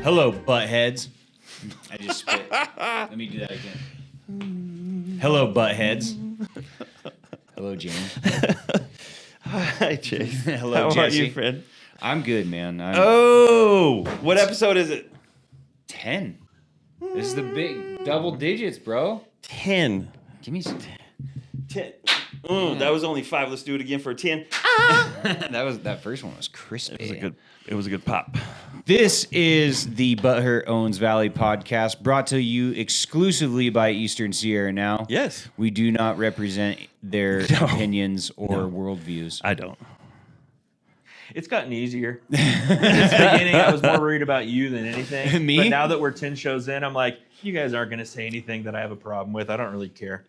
Hello, buttheads. I just spit. Let me do that again. Hello, buttheads. Hello, James. Hi, Chase. Hello, How Jesse. are you, friend? I'm good, man. What episode is it? 10. This is the big double digits, bro. 10. Give me some. 10. That was only 5. Let's do it again for 10. That first one was crispy. It was a good pop. This is the Butthurt Owens Valley podcast, brought to you exclusively by Eastern Sierra Now. Yes. We do not represent their opinions or worldviews. I don't. It's gotten easier. At the beginning, I was more worried about you than anything. Me? But now that we're 10 shows in, I'm like, you guys aren't going to say anything that I have a problem with. I don't really care.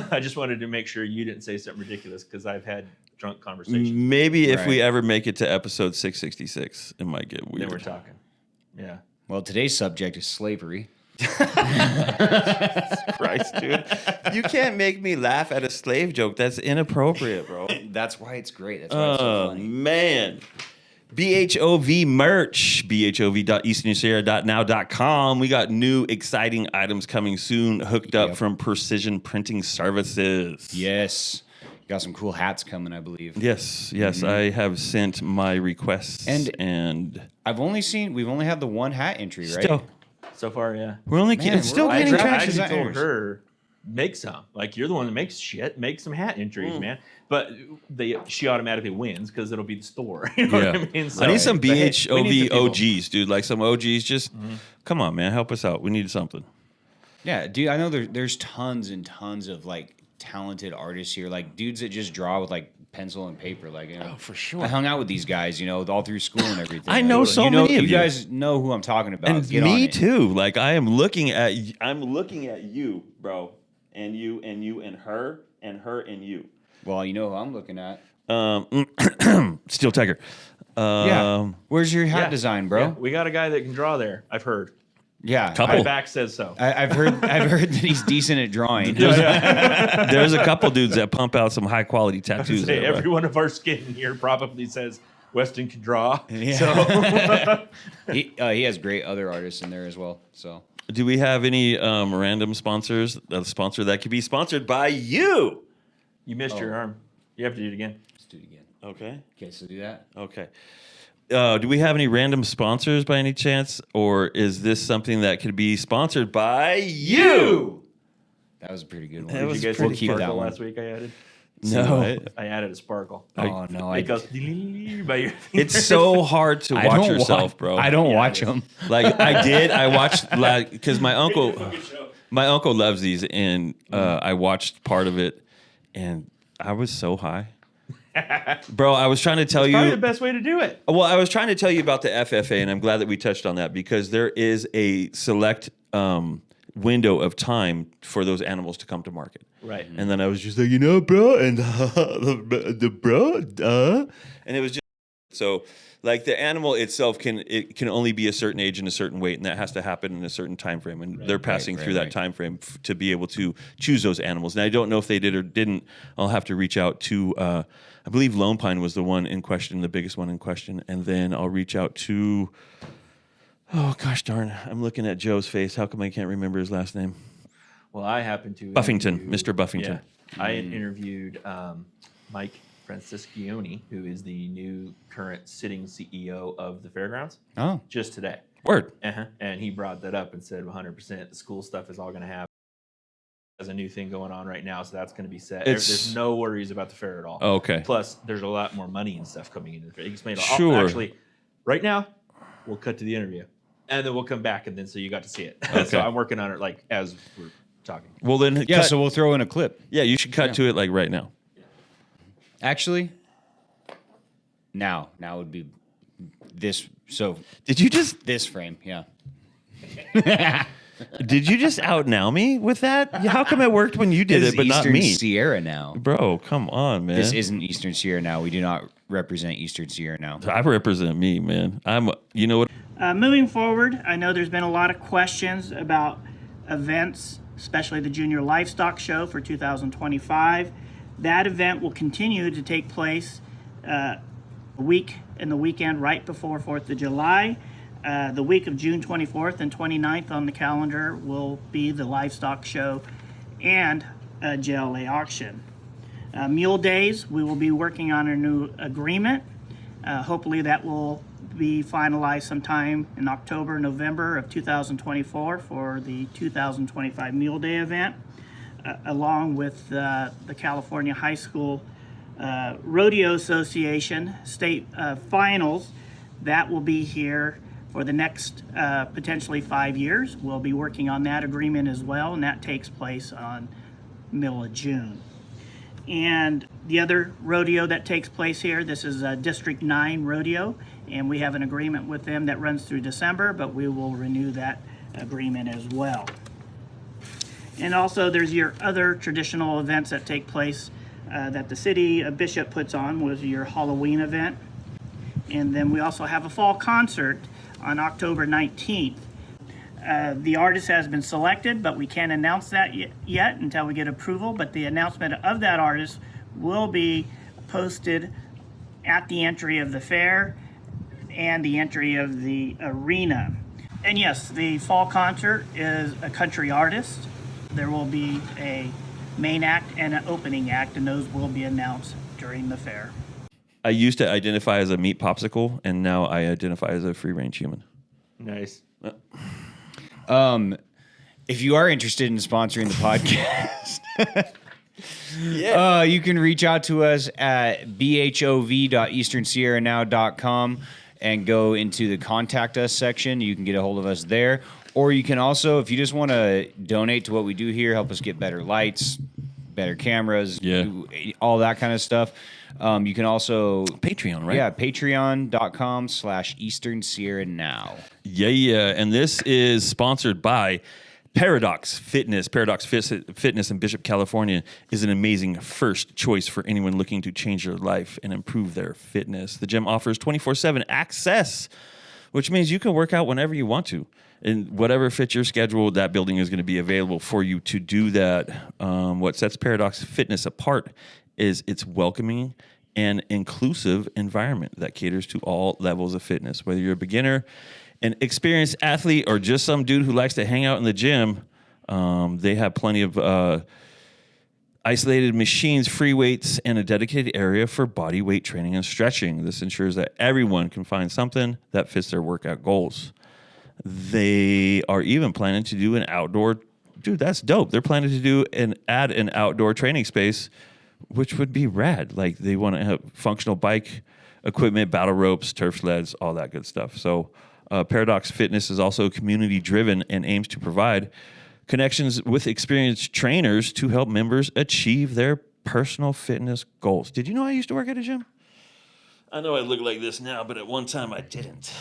I just wanted to make sure you didn't say something ridiculous because I've had drunk conversations. Maybe if we ever make it to episode 666, it might get weird. Then we're talking. Yeah. Well, today's subject is slavery. Christ, dude. You can't make me laugh at a slave joke. That's inappropriate, bro. That's why it's great. That's why it's so funny. Man. B.H.O.V merch, bhov.easternsierra.now.com. We got new exciting items coming soon, hooked up from Precision Printing Services. Yes. Got some cool hats coming, I believe. Yes, I have sent my requests. And we've only had the one hat entry, right? So far, yeah. We're only Man, it's still we're getting all I traction. actually told her, make some. Like, you're the one that makes shit. Make some hat entries, man. But she automatically wins because it'll be the store. You know what I mean? So, I need some but hey, we B.H.O.V need some people. OGs, dude. Like some OGs. Just come on, man. Help us out. We need something. Yeah, dude, I know there's tons and tons of, like, talented artists here. Like, dudes that just draw with, like, pencil and paper. Like, you know, for sure. I hung out with these guys, you know, all through school and everything. I know so many of you. You guys know who I'm talking about. And Get on me it. too. Like I'm looking at you, bro, and you and her and you. Well, you know who I'm looking at. Steel Tiger. Yeah. Where's your hat design, bro? Yeah, we got a guy that can draw there. I've heard. Yeah. Couple. My back says so. I've heard that he's decent at drawing. There's a couple dudes that pump out some high quality tattoos. Say, there, every one of our skin here probably says Weston can draw. Yeah. So he has great other artists in there as well. So do we have any random sponsors? A sponsor that could be sponsored by you. you missed your arm. You have to do it again. let's do it again. Okay. Okay, so do that. Okay. Do we have any random sponsors by any chance, or is this something that could be sponsored by you? That was a pretty good one. That Did was you guys pretty see keep the that sparkle one. last week I added? No. I added a sparkle. Oh no, It goes by your It's so hard to watch yourself, bro. I don't watch them. Like I watched like because my uncle loves these, and I watched part of it, and I was so high, bro. I was trying to tell Probably you. the best way to do it. Well, I was trying to tell you about the FFA, and I'm glad that we touched on that because there is a select window of time for those animals to come to market. Right. And then I was just like, bro, and the bro, and it was just so like the animal itself can only be a certain age and a certain weight, and that has to happen in a certain time frame, and they're passing through that time frame to be able to choose those animals. And I don't know if they did or didn't. I'll have to reach out to I believe Lone Pine was the one in question, the biggest one in question, and then I'll reach out to oh gosh darn, I'm looking at Joe's face. How come I can't remember his last name? Well, I happened to Buffington, interview- Mr. Buffington. Yeah, I interviewed Mike Franciscioni, who is the new current sitting CEO of the Fairgrounds, Oh, just today. Word. And he brought that up and said 100% the school stuff is all going to happen. There's a new thing going on right now, so that's going to be set. There's no worries about the fair at all. Okay. Plus, there's a lot more money and stuff coming into the fair. He's made a Sure. Actually, right now, we'll cut to the interview, and then we'll come back, and then so you got to see it. Okay. So I'm working on it like as we're talking. Well then, yeah. So we'll throw in a clip. yeah, you should cut to it like right now. Actually, now would be this. So Did you just this frame, yeah. out now me with that? How come it worked when you did it, but not Eastern me? Sierra Now. Bro, come on, man. This isn't Eastern Sierra Now. We do not represent Eastern Sierra Now. I represent me, man. You know what? Moving forward, I know there's been a lot of questions about events, especially the Junior Livestock Show for 2025. That event will continue to take place a week and the weekend right before 4th of July. The week of June 24th and 29th on the calendar will be the livestock show and a JLA auction. Mule Days, we will be working on a new agreement. Hopefully that will be finalized sometime in October, November of 2024 for the 2025 Mule Day event, along with the California High School Rodeo Association state finals. That will be here for the next potentially 5 years. We'll be working on that agreement as well, and that takes place on middle of June. And the other rodeo that takes place here, this is a District 9 rodeo, and we have an agreement with them that runs through December, but we will renew that agreement as well. And also there's your other traditional events that take place that the city of Bishop puts on, was your Halloween event. And then we also have a fall concert on October 19th. The artist has been selected, but we can't announce that yet until we get approval. But the announcement of that artist will be posted at the entry of the fair and the entry of the arena. And yes, the fall concert is a country artist. There will be a main act and an opening act, and those will be announced during the fair. I used to identify as a meat popsicle, and now I identify as a free-range human. Nice. If you are interested in sponsoring the podcast, you can reach out to us at bhov.easternsierranow.com and go into the contact us section. You can get a hold of us there. Or you can also, if you just want to donate to what we do here, help us get better lights, better cameras, all that kind of stuff. You can also Patreon, right? Yeah, patreon.com/Eastern Sierra Now. Yeah. And this is sponsored by Paradox Fitness. Paradox Fitness in Bishop, California is an amazing first choice for anyone looking to change their life and improve their fitness. The gym offers 24/7 access, which means you can work out whenever you want to. And whatever fits your schedule, that building is going to be available for you to do that. What sets Paradox Fitness apart is its welcoming and inclusive environment that caters to all levels of fitness. Whether you're a beginner, an experienced athlete, or just some dude who likes to hang out in the gym, they have plenty of isolated machines, free weights, and a dedicated area for body weight training and stretching. This ensures that everyone can find something that fits their workout goals. They are even planning to do an outdoor, dude, that's dope. They're planning to do add an outdoor training space, which would be rad. Like, they want to have functional bike equipment, battle ropes, turf sleds, all that good stuff. So Paradox Fitness is also community driven and aims to provide connections with experienced trainers to help members achieve their personal fitness goals. Did you know I used to work at a gym? I know I look like this now, but at one time I didn't.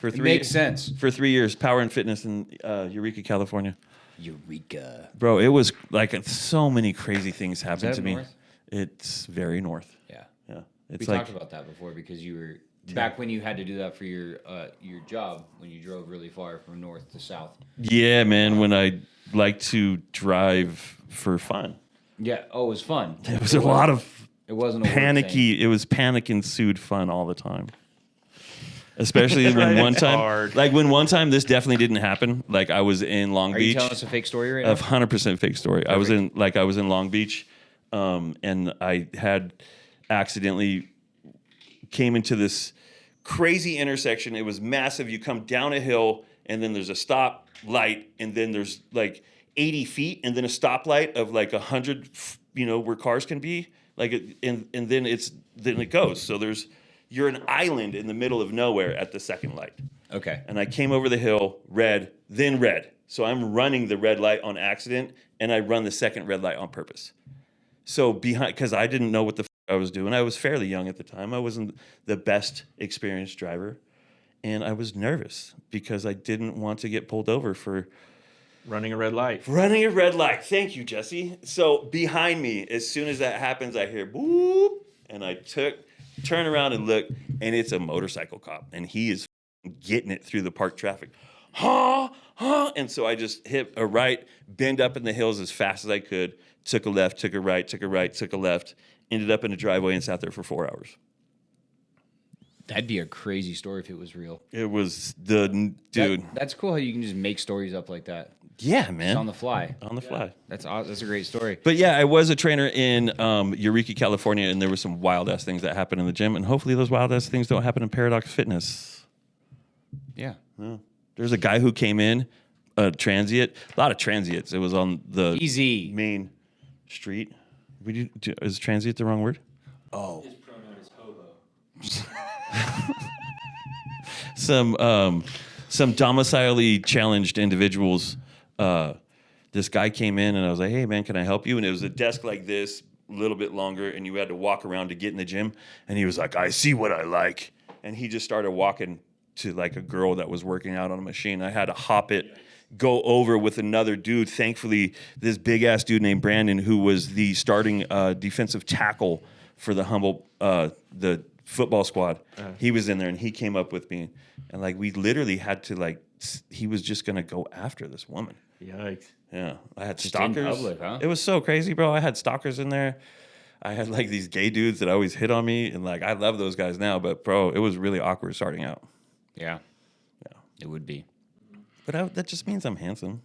It makes sense. For 3 years, Power and Fitness in Eureka, California. Eureka. Bro, it was like so many crazy things happened to me. North? It's very north. Yeah. Yeah. We It's like talked about that before because you were back when you had to do that for your job when you drove really far from north to south. Yeah, man, when I like to drive for fun. Yeah. Oh, it was fun. It was a lot of It wasn't a work panicky. thing. It was panic ensued fun all the time. Especially when one time, hard. like when one time this definitely didn't happen. Like I was in Long Are Beach. you telling us a fake story right now? 100% fake story. I was in Long Beach, and I had accidentally came into this crazy intersection. It was massive. You come down a hill, and then there's a stop light, and then there's like 80 feet, and then a stoplight of like 100, where cars can be. Like, and then it goes. So you're an island in the middle of nowhere at the second light. Okay. And I came over the hill, red, then red. So I'm running the red light on accident, and I run the second red light on purpose. So because I didn't know what the I was doing. I was fairly young at the time. I wasn't the best experienced driver, and I was nervous because I didn't want to get pulled over for Running a red light. running a red light. Thank you, Jesse. So behind me, as soon as that happens, I hear boop, and I turn around and look, and it's a motorcycle cop, and he is getting it through the parked traffic. And so I just hit a right, bend up in the hills as fast as I could, took a left, took a right, took a right, took a left, ended up in a driveway and sat there for 4 hours. That'd be a crazy story if it was real. It was the dude. That's cool how you can just make stories up like that. Yeah, man. It's on the fly. On the fly. That's awesome. That's a great story. But yeah, I was a trainer in Eureka, California, and there were some wild ass things that happened in the gym, and hopefully those wild ass things don't happen in Paradox Fitness. Yeah. There's a guy who came in, a transient, a lot of transients. It was on the Easy. main street. Is transient the wrong word? Oh. His pronoun is Hobo. Some domiciliary challenged individuals. This guy came in and I was like, "Hey man, can I help you?" And it was a desk like this, a little bit longer, and you had to walk around to get in the gym. And he was like, "I see what I like," and he just started walking to like a girl that was working out on a machine. I had to hop it, go over with another dude. Thankfully, this big ass dude named Brandon, who was the starting defensive tackle for the football squad, he was in there and he came up with me, and like we literally had to he was just gonna go after this woman. Yikes. Yeah, I had Just stalkers. in public, huh? It was so crazy, bro. I had stalkers in there. I had like these gay dudes that always hit on me, and like I love those guys now, but bro, it was really awkward starting out. Yeah. It would be. But that just means I'm handsome.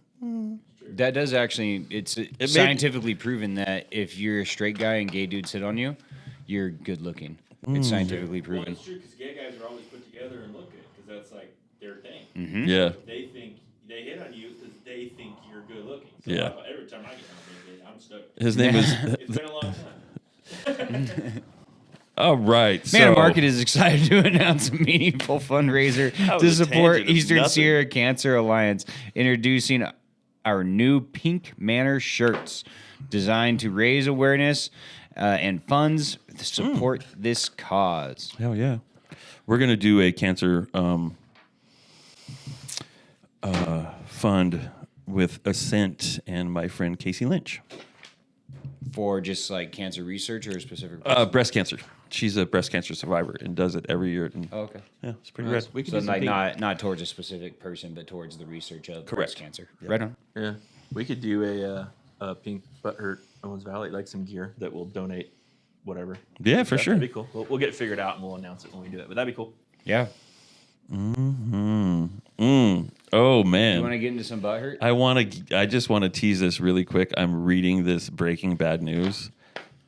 That does actually, it's scientifically proven that if you're a straight guy and gay dudes hit on you, you're good looking. It's scientifically Well, proven. it's true because gay guys are always put together and look good because that's like their thing. Mm-hmm. Yeah. They think they hit on you because they think you're good looking. So Yeah. every time I get on a date, I'm stuck. His name is. It's been a long time. All right. Man so, Market is excited to announce a meaningful fundraiser That to was a support tangent of Eastern nothing. Sierra Cancer Alliance, introducing our new Pink Manor shirts designed to raise awareness and funds to support this cause. Hell yeah. We're going to do a cancer fund with Ascent and my friend Casey Lynch. For just like cancer research or a specific Breast cancer. She's a breast cancer survivor and does it every year. And, Oh, okay. yeah, it's pretty rad. We can So do some like pink- not towards a specific person, but towards the research of Correct. breast cancer. Right on. Yeah, we could do a pink butthurt Owens Valley, like some gear that will donate whatever. Yeah, for sure. That'd be cool. We'll get it figured out and we'll announce it when we do it. But that'd be cool. Yeah. Oh, You man. want to get into some butt hurt? I just want to tease this really quick. I'm reading this Breaking Bad news,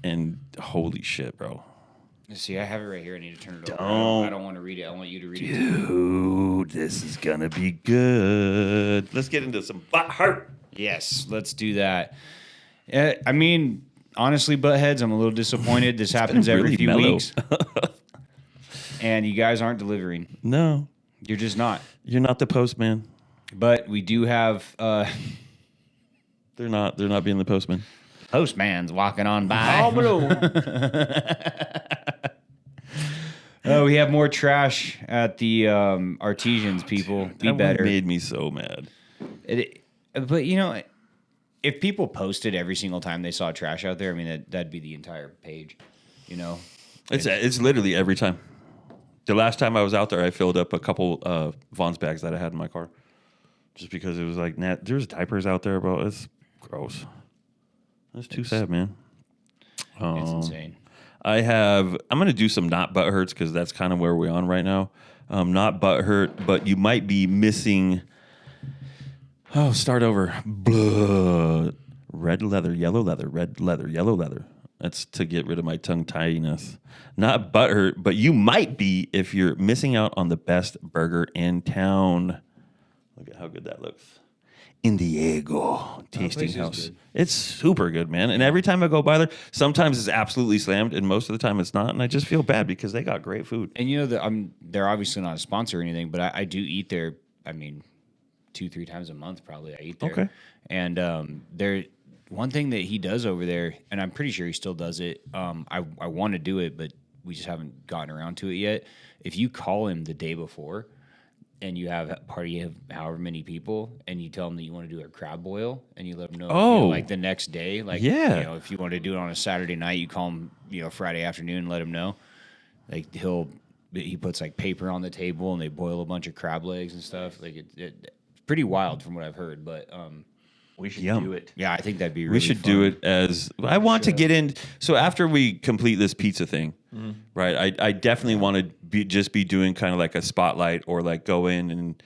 and holy shit, bro. See, I have it right here. I need to turn it over. Don't. I don't want to read it. I want you to read it. Dude, this is gonna be good. Let's get into some butt hurt. Yes, let's do that. I mean, honestly, buttheads, I'm a little disappointed. This happens every really few mellow. weeks, and you guys aren't delivering. No, You're just not. you're not the postman. But we do have They're not being the postman. postman's walking on by. Oh, no. Oh, we have more trash at the Artesians, people. Be That one better. made me so mad. But you know, if people posted every single time they saw trash out there, I mean, that'd be the entire page. You know, It's literally every time. The last time I was out there, I filled up a couple Vaughn's bags that I had in my car, just because it was like, there's diapers out there, bro. It's gross. That's too sad, man. it's insane. I'm going to do some not butt hurts because that's kind of where we're on right now. Not butt hurt, but you might be missing. Oh, start over. Blood. Red leather, yellow leather, red leather, yellow leather. That's to get rid of my tongue tidiness. Not butt hurt, but you might be if you're missing out on the best burger in town. Look at how good that looks. In Diego Tasting place is House. good. It's super good, man. And every time I go by there, sometimes it's absolutely slammed, and most of the time it's not. And I just feel bad because they got great food. And you know, they're obviously not a sponsor or anything, but I do eat there. I mean, 2-3 times a month probably I eat there. Okay. And there, one thing that he does over there, and I'm pretty sure he still does it. I want to do it, but we just haven't gotten around to it yet. If you call him the day before, and you have a party of however many people, and you tell them that you want to do a crab boil, and you let them know, like the next day, like, Yeah. you know, if you want to do it on a Saturday night, you call him, Friday afternoon and let him know. Like he puts like paper on the table and they boil a bunch of crab legs and stuff. Like it's pretty wild from what I've heard, but We should Yum. do it. yeah, I think that'd be really We should fun. do it as I want to get in. So after we complete this pizza thing, right? I definitely want to just be doing kind of like a spotlight or like go in and,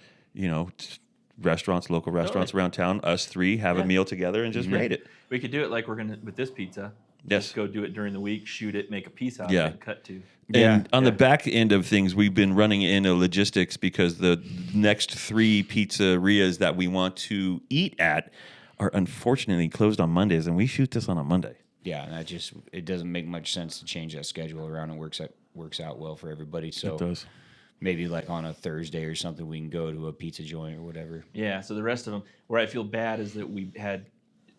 local restaurants around town, us three have a meal together and just rate it. We could do it like we're gonna with this pizza. Yes. Just go do it during the week, shoot it, make a piece out of it, and cut to. And on the back end of things, we've been running into logistics because the next 3 pizzerias that we want to eat at are unfortunately closed on Mondays, and we shoot this on a Monday. Yeah, and it doesn't make much sense to change that schedule around. It works out well for everybody. So It does. maybe like on a Thursday or something, we can go to a pizza joint or whatever. Yeah. So the rest of them, where I feel bad is that we had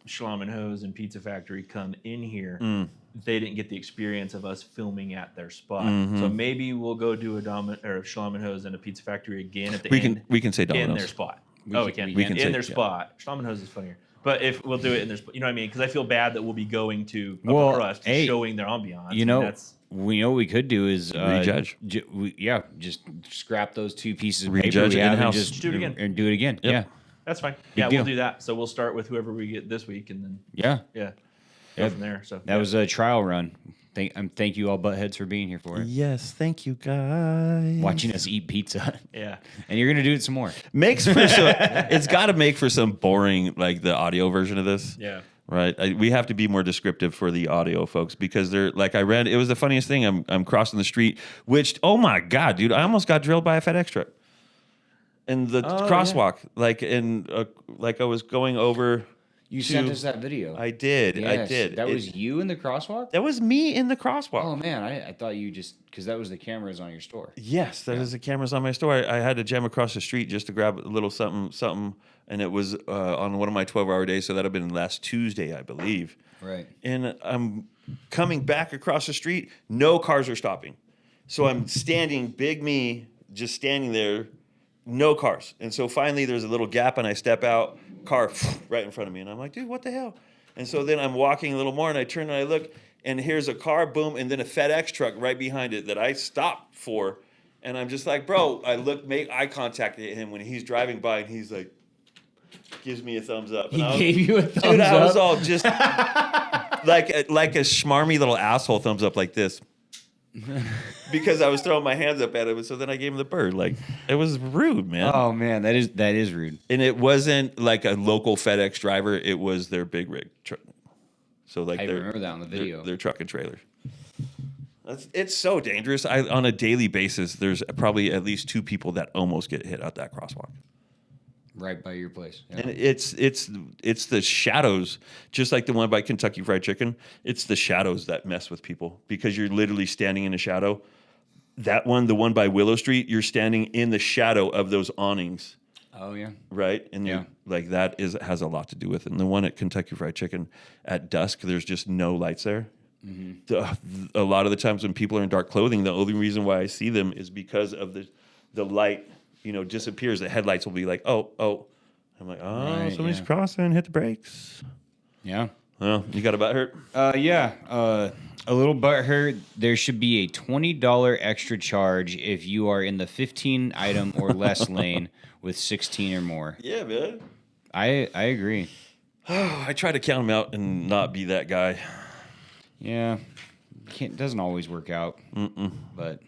Schlamm and Hose and Pizza Factory come in here. They didn't get the experience of us filming at their spot. So maybe we'll go do a Schlamm and Hose and a Pizza Factory again at the end. We can say Domino's. In their spot. We can say- in their yeah. spot. Schlamm and Hose is funnier. But if we'll do it in their spot, you know what I mean? Because I feel bad that we'll be going to Upper Crust and showing their ambiance. We know what we could do is Rejudge. Just scrap those 2 pieces of Rejudge paper we have and in-house. just Do it again. And do it again. Yep. Yeah. That's fine. deal. We'll do that. So we'll start with whoever we get this week, and then go from there. So That was a trial run. Thank you all buttheads for being here for it. Yes, thank you guys. Watching us eat pizza. Yeah. And you're gonna do it some more. Makes for some. It's got to make for some boring, like the audio version of this. Yeah. Right. We have to be more descriptive for the audio folks because they're like I read. It was the funniest thing. I'm crossing the street, which oh my god, dude! I almost got drilled by a FedEx truck in the crosswalk. Yeah. Like I was going over. You sent us that video. I did. Yes, I did. That was you in the crosswalk? That was me in the crosswalk. Oh, man. I thought you just... Because that was the cameras on your store. Yes, that is the cameras on my store. I had to jam across the street just to grab a little something, and it was on one of my 12-hour days, so that would have been last Tuesday, I believe. Right. And I'm coming back across the street. No cars are stopping. So I'm standing, big me, just standing there, no cars. And so finally there's a little gap, and I step out, car right in front of me. And I'm like, dude, what the hell? And so then I'm walking a little more, and I turn and I look, and here's a car, boom, and then a FedEx truck right behind it that I stopped for. And I'm just like, bro, make eye contact at him when he's driving by, and he's like, gives me a thumbs up. He gave you a thumbs dude, up? I was all just like a schmarmy little asshole thumbs up like this. Because I was throwing my hands up at him, so then I gave him the bird. Like, it was rude, man. Oh, man. That is rude. And it wasn't like a local FedEx driver. It was their big rig truck. So like I remember that on the video. Their truck and trailer. It's so dangerous. On a daily basis, there's probably at least 2 people that almost get hit at that crosswalk. Right by your place. Yeah. And it's the shadows, just like the one by Kentucky Fried Chicken. It's the shadows that mess with people because you're literally standing in a shadow. That one, the one by Willow Street, you're standing in the shadow of those awnings. Oh, yeah. Right? And like that has a lot to do with it. And the one at Kentucky Fried Chicken at dusk, there's just no lights there. Mm-hmm. A lot of the times when people are in dark clothing, the only reason why I see them is because of the light, disappears. The headlights will be like, oh. I'm like, Right, somebody's crossing, hit the brakes. Yeah. Well, you got a butt hurt? A little butt hurt. There should be a $20 extra charge if you are in the 15 item or less lane with 16 or more. Yeah, man. I agree. I try to count them out and not be that guy. Yeah. Doesn't always work out. But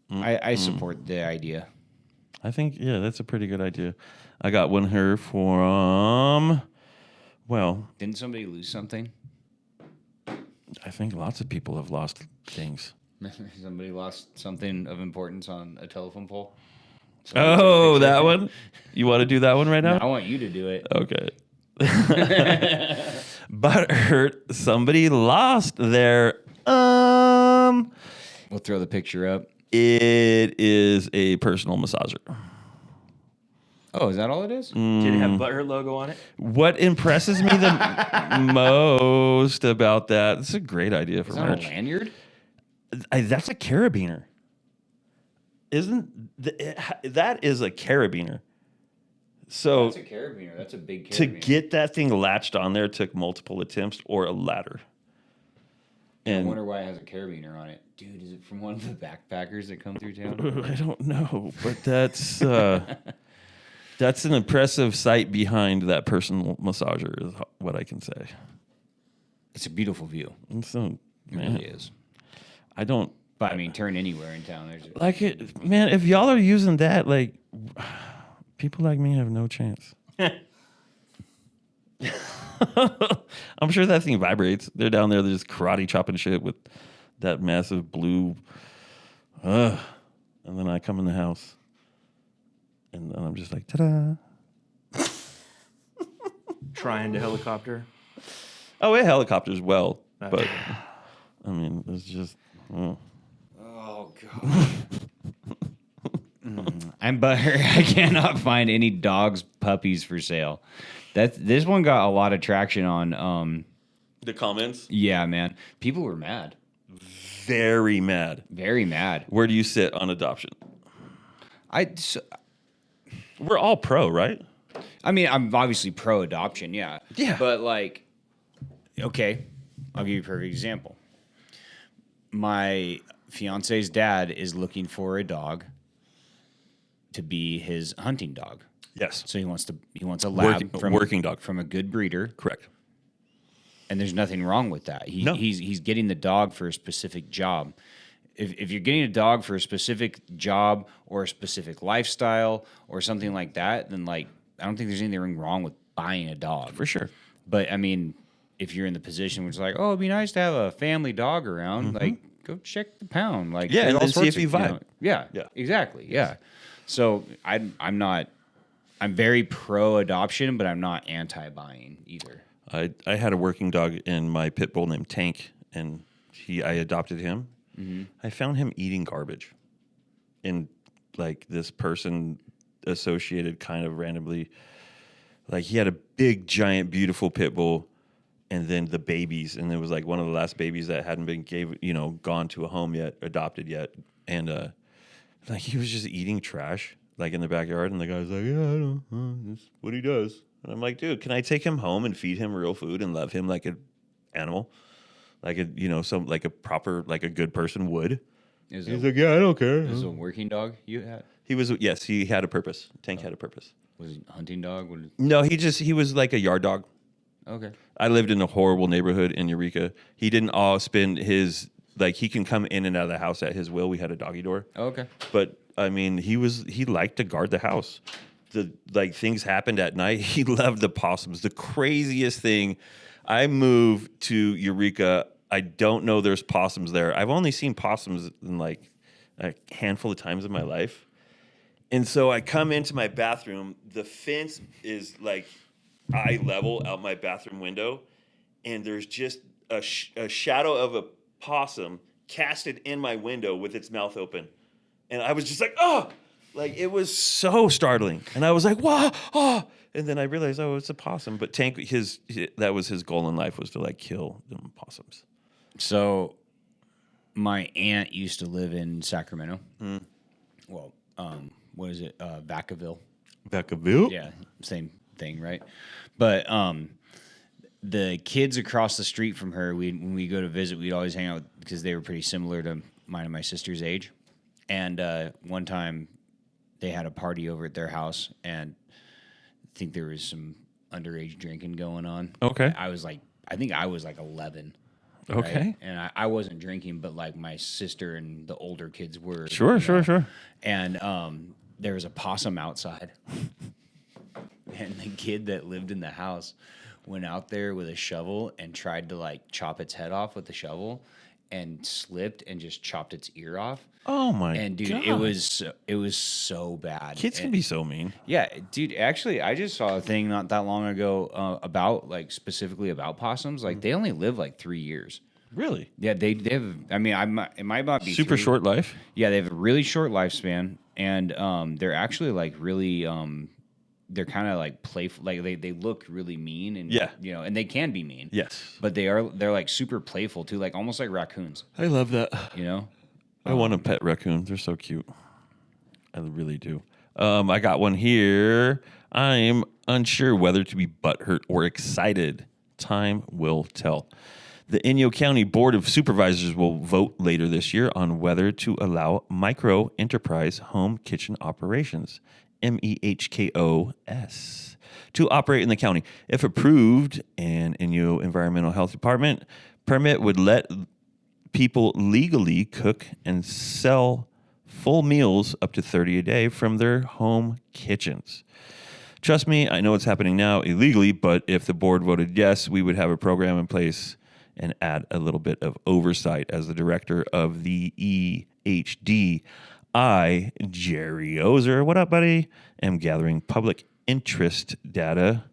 I support the idea. I think, that's a pretty good idea. I got one here from, Didn't somebody lose something? I think lots of people have lost things. Somebody lost something of importance on a telephone pole? Oh, that one? You want to do that one right now? I want you to do it. Okay. Butt hurt. Somebody lost their, We'll throw the picture up. It is a personal massager. Oh, is that all it is? Did it have Butthurt logo on it? What impresses me the most about that? This is a great idea for Is that merch. a lanyard? That's a carabiner. That is a carabiner. So That's a carabiner. That's a big carabiner. to get that thing latched on there took multiple attempts or a ladder. I And wonder why it has a carabiner on it. Dude, is it from one of the backpackers that come through town? I don't know, but that's an impressive sight behind that personal massager is what I can say. It's a beautiful view. And so, It man, really is. I don't But I mean, turn anywhere in town. There's Like it, man. If y'all are using that, like people like me have no chance. I'm sure that thing vibrates. They're down there, they're just karate chopping shit with that massive blue. And then I come in the house, and then I'm just like, ta-da. Trying to helicopter. Oh, it helicopters well, but I mean, it's just. Oh god. I'm butthurt. I cannot find any dogs, puppies for sale. This one got a lot of traction on. The comments. Yeah, man. People were mad. Very mad. Very mad. Where do you sit on adoption? So, We're all pro, right? I mean, I'm obviously pro adoption. Yeah. Yeah. But like, okay, I'll give you a perfect example. My fiance's dad is looking for a dog to be his hunting dog. Yes. So he wants a lab working dog from a good breeder. Correct. And there's nothing wrong with that. He's getting the dog for a specific job. If you're getting a dog for a specific job or a specific lifestyle or something like that, then like I don't think there's anything wrong with buying a dog. For sure. But I mean, if you're in the position where it's like, oh, it'd be nice to have a family dog around, like go check the pound. Like Yeah, there's and all then see sorts if you of, vibe. Yeah, exactly. Yeah. So I'm very pro adoption, but I'm not anti buying either. I had a working dog in my pit bull named Tank, and I adopted him. Mm-hmm. I found him eating garbage in like this person associated kind of randomly. Like he had a big, giant, beautiful pit bull, and then the babies, and it was like one of the last babies that hadn't been gone to a home yet, adopted yet, and like he was just eating trash like in the backyard, and the guy's like, yeah, I know, that's what he does. And I'm like, dude, can I take him home and feed him real food and love him like an animal, like a like a proper, like a good person would? He's like, yeah, I don't care. Is it a working dog you had? Yes, he had a purpose. Tank had a purpose. Was it a hunting dog? No, he was like a yard dog. Okay. I lived in a horrible neighborhood in Eureka. He didn't all spend his, like, he can come in and out of the house at his will. We had a doggy door. Oh, okay. But I mean, he liked to guard the house. Things happened at night. He loved the possums. The craziest thing, I moved to Eureka. I don't know there's possums there. I've only seen possums in like a handful of times in my life. And so I come into my bathroom. The fence is like eye level out my bathroom window, and there's just a shadow of a possum casted in my window with its mouth open. And I was just like, oh! Like, it was so startling. And I was like, wow, oh! And then I realized, oh, it's a possum. But Tank, that was his goal in life, was to, like, kill them possums. So my aunt used to live in Sacramento. Mm. Well, what is it? Vacaville. Vacaville? Yeah, same thing, right? But the kids across the street from her, when we go to visit, we'd always hang out because they were pretty similar to mine and my sister's age. And one time they had a party over at their house, and I think there was some underage drinking going on. Okay. I think I was like 11. Okay. Right? And I wasn't drinking, but like my sister and the older kids were. Sure. And there was a possum outside. And the kid that lived in the house went out there with a shovel and tried to like chop its head off with the shovel, and slipped and just chopped its ear off. Oh my god. And dude, it was so bad. Kids can be so mean. Yeah, dude, actually I just saw a thing not that long ago about like specifically about possums. Like they only live like 3 years. Really? Yeah, they have, I mean, it might not be super short life. Yeah, they have a really short lifespan, and they're actually like really they're kind of like playful, like they look really mean, and and they can be mean. Yes. But they're like super playful too, like almost like raccoons. I love that. I want a pet raccoon. They're so cute. I really do. I got one here. I'm unsure whether to be butthurt or excited. Time will tell. The Inyo County Board of Supervisors will vote later this year on whether to allow Microenterprise home kitchen operations, MEHKOS, to operate in the county. If approved, an Inyo Environmental Health Department permit would let people legally cook and sell full meals up to 30 a day from their home kitchens. Trust me, I know it's happening now illegally, but if the board voted yes, we would have a program in place and add a little bit of oversight. As the director of the EHD, I, Jerry Ozer, what up, buddy, am gathering public interest data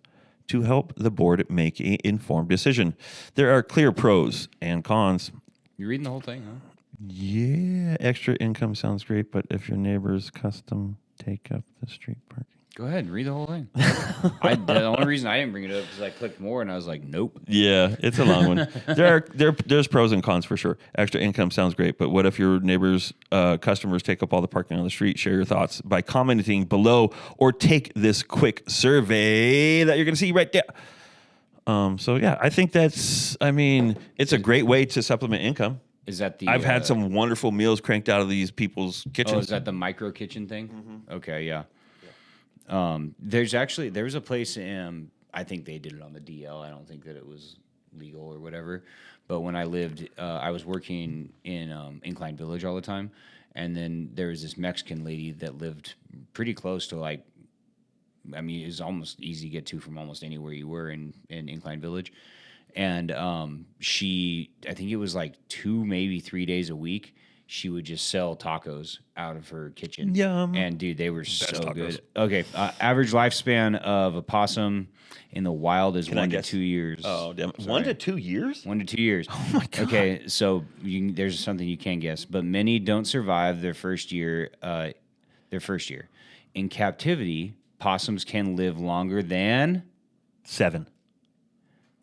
to help the board make an informed decision. There are clear pros and cons. You're reading the whole thing, huh? Yeah, extra income sounds great, but if your neighbors custom take up the street parking. Go ahead and read the whole thing. The only reason I didn't bring it up is I clicked more and I was like, nope. Yeah, it's a long one. There's pros and cons for sure. Extra income sounds great, but what if your neighbors' customers take up all the parking on the street? Share your thoughts by commenting below or take this quick survey that you're going to see right there. So yeah, I think it's a great way to supplement income. Is that the? I've had some wonderful meals cranked out of these people's kitchens. Oh, is that the micro kitchen thing? Mm-hmm. Okay, yeah. There's a place in, I think they did it on the DL. I don't think that it was legal or whatever. But when I lived, I was working in Incline Village all the time. And then there was this Mexican lady that lived pretty close to it was almost easy to get to from almost anywhere you were in Incline Village. And I think it was like 2, maybe 3 days a week, she would just sell tacos out of her kitchen. Yum. And, dude, they were so tacos. good. Okay, average lifespan of a possum in the wild is 1 to 2 years. Oh, damn. Sorry. 1 to 2 years? 1 to 2 years. Oh, my God. Okay, so there's something you can guess. But many don't survive their first year. In captivity, possums can live longer than 7.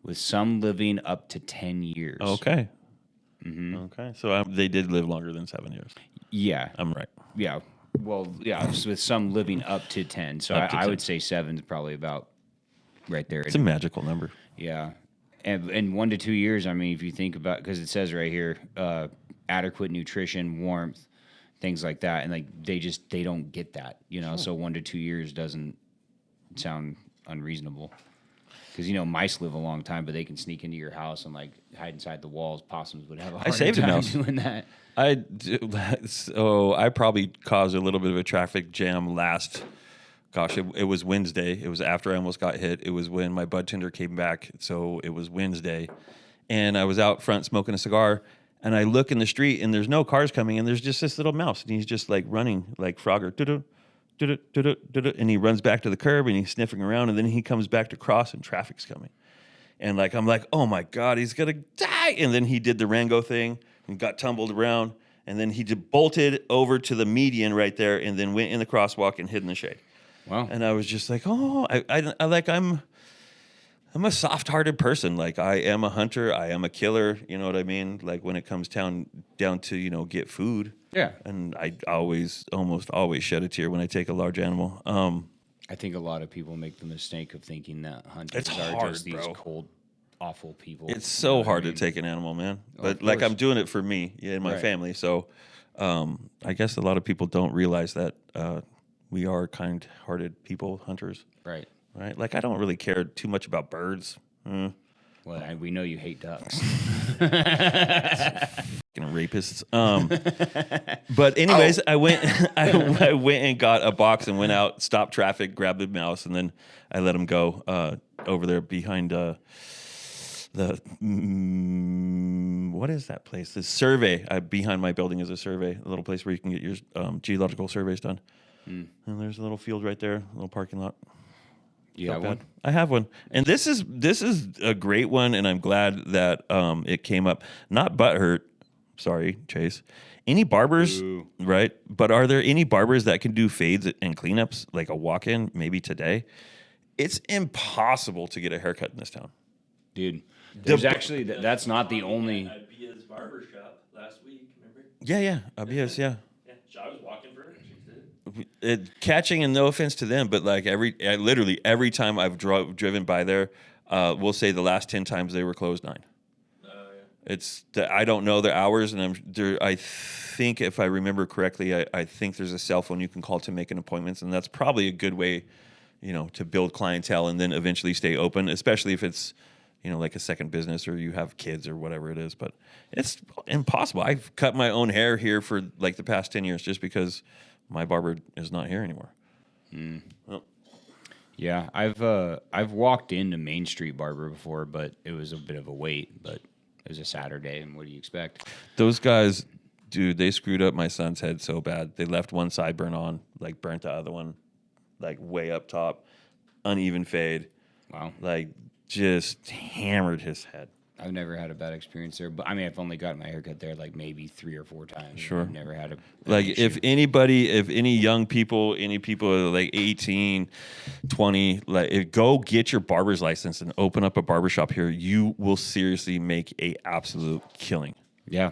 with some living up to 10 years. Okay. Mm-hmm. Okay. So they did live longer than 7 years. Yeah. I'm right. Yeah. Well, yeah, with some living up to 10. So I would say 7 is probably about right there. It's a magical number. Yeah. And 1 to 2 years, if you think about, because it says right here, adequate nutrition, warmth, things like that. And they don't get that, Sure. So 1 to 2 years doesn't sound unreasonable. Because, mice live a long time, but they can sneak into your house and, hide inside the walls. Possums would have a hard time doing that. I probably caused a little bit of a traffic jam it was Wednesday. It was after I almost got hit. It was when my bud tender came back, so it was Wednesday. And I was out front smoking a cigar, and I look in the street, and there's no cars coming, and there's just this little mouse, and he's just, running like Frogger. And he runs back to the curb and he's sniffing around, and then he comes back to cross and traffic's coming. And I'm like, oh my God, he's gonna die. And then he did the Rango thing and got tumbled around, and then he bolted over to the median right there and then went in the crosswalk and hid in the shade. Wow. And I was just like, oh, I'm a soft-hearted person. I am a hunter, I am a killer, you know what I mean? When it comes down to, get food. Yeah. And I almost always shed a tear when I take a large animal. I think a lot of people make the mistake of thinking that hunters It's are hard, just these bro. cold, awful people. It's so hard to take an animal, man. But I'm doing it for me and my family. So I guess a lot of people don't realize that we are kind-hearted people, hunters. Right. Right? I don't really care too much about birds. Well, we know you hate ducks. Rapists. But anyways, I went and got a box and went out, stopped traffic, grabbed the mouse, and then I let him go over there behind what is that place? The survey. Behind my building is a survey, a little place where you can get your geological surveys done. And there's a little field right there, a little parking lot. You have one? I have one, and this is a great one, and I'm glad that it came up. Not butthurt, sorry, Chase. Any barbers, right? But are there any barbers that can do fades and cleanups like a walk-in maybe today? It's impossible to get a haircut in this town, dude. There's actually that's not the only. Ibia's barber shop last week. Remember? Yeah, Ibia's, yeah. I was walking for her. Catching, and no offense to them, but literally every time I've driven by there, we'll say the last 10 times they were closed 9. It's I don't know their hours, and I think if I remember correctly, I think there's a cell phone you can call to make an appointment, and that's probably a good way, to build clientele and then eventually stay open, especially if it's, like a second business or you have kids or whatever it is. But it's impossible. I've cut my own hair here for like the past 10 years just because my barber is not here anymore. Well, Yeah, I've walked into Main Street Barber before, but it was a bit of a wait. But it was a Saturday, and what do you expect? those guys, dude, they screwed up my son's head so bad. They left one sideburn on, like burnt the other one, like way up top, uneven fade, Wow, like just hammered his head. I've never had a bad experience there. But I mean, I've only got my haircut there like maybe 3 or 4 times. Sure. I've never had a Like issue. if any young people, any people like 18, 20, go get your barber's license and open up a barbershop here. You will seriously make a absolute killing. Yeah,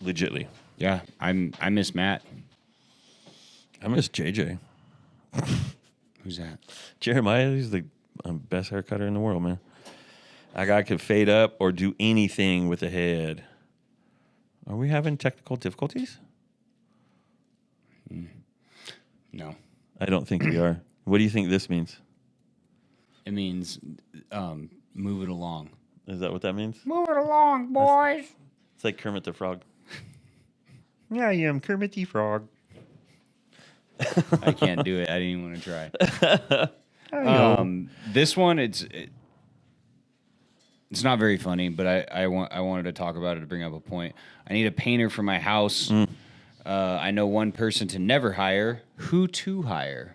Legitly. yeah. I miss Matt. I miss JJ. Who's that? Jeremiah, he's the best hair cutter in the world, man. That guy could fade up or do anything with the head. Are we having technical difficulties? No, I don't think we are. What do you think this means? it means move it along. Is that what that means? Move it along, boys. It's like Kermit the Frog. Yeah, I am Kermit the Frog. I can't do it. I didn't even want to try. This one, it's not very funny, but I wanted to talk about it to bring up a point. I need a painter for my house. I know one person to never hire. Who to hire?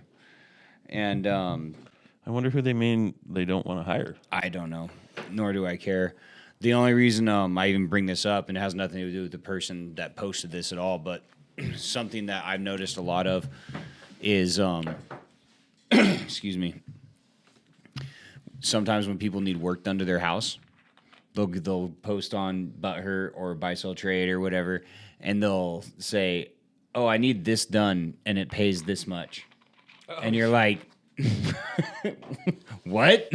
And I wonder who they mean they don't want to hire. I don't know, nor do I care. The only reason I even bring this up, and it has nothing to do with the person that posted this at all, but something that I've noticed a lot of is, excuse me, sometimes when people need work done to their house, they'll post on Butthurt or Buy Sell Trade or whatever, and they'll say, "Oh, I need this done, and it pays this much," and you're like, "What?"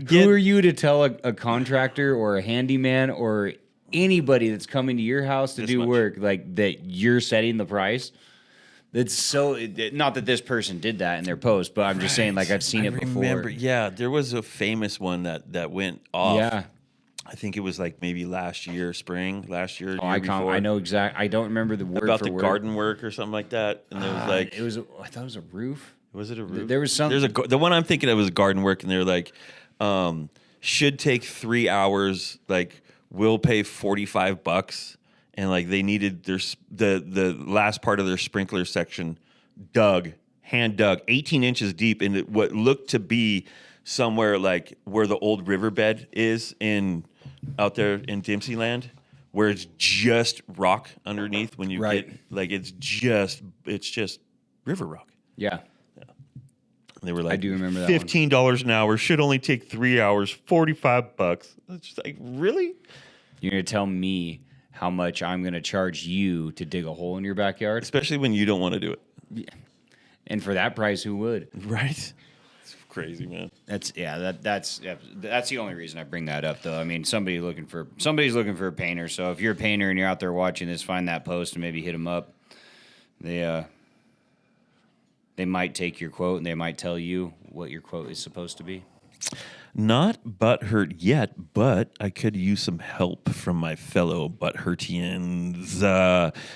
Who are you to tell a contractor or a handyman or anybody that's coming to your house to do work like that you're setting the price? That's so not that this person did that in their post, but I'm just saying like I've seen it before. Yeah, there was a famous one that went off. Yeah. I think it was like maybe last year, before. I know exact. I don't remember the word About for the word. garden work or something like that, and it was like it was. I thought it was a roof. Was it a roof? There was some. The one I'm thinking of was garden work, and they're like, should take 3 hours. Like, we'll pay $45, and like they needed the last part of their sprinkler section hand dug 18 inches deep in what looked to be somewhere like where the old riverbed is out there in Dempseyland, where it's just rock underneath when you Right. get like it's just river rock. Yeah. They were like, I do remember that one. $15 an hour should only take 3 hours, $45. It's just like, really? You're gonna tell me how much I'm gonna charge you to dig a hole in your backyard, Especially when you don't want to do it, and for that price, who would? right? It's crazy, man. That's the only reason I bring that up, though. I mean, somebody's looking for a painter. So if you're a painter and you're out there watching this, find that post and maybe hit them up. They might take your quote and they might tell you what your quote is supposed to be. Not butthurt yet, but I could use some help from my fellow butthurtians.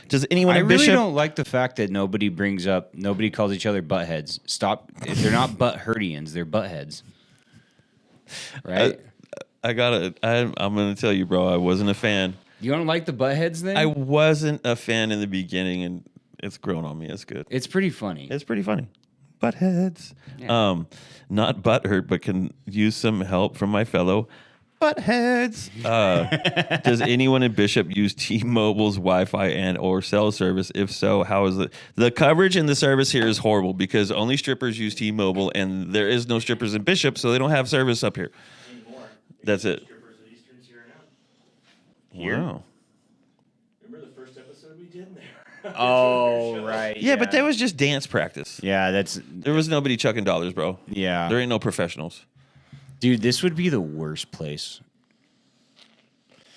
Does anyone I in really Bishop? don't like the fact that nobody calls each other buttheads. Stop. They're not butthurtians. They're buttheads. Right? I'm going to tell you, bro, I wasn't a fan. You don't like the buttheads then? I wasn't a fan in the beginning, and it's grown on me. It's good. It's pretty funny. It's pretty funny. Buttheads. Yeah. Not butthurt, but can use some help from my fellow buttheads. Does anyone in Bishop use T-Mobile's Wi-Fi and or cell service? If so, how is it? The coverage in the service here is horrible because only strippers use T-Mobile, and there is no strippers in Bishop, so they don't have service up here. Anymore. That's it. Strippers at Eastern's here now. Wow. Remember the first episode we did in there? Oh, right. Yeah, but that was just dance practice. Yeah, that's... There was nobody chucking dollars, bro. Yeah. There ain't no professionals. Dude, this would be the worst place.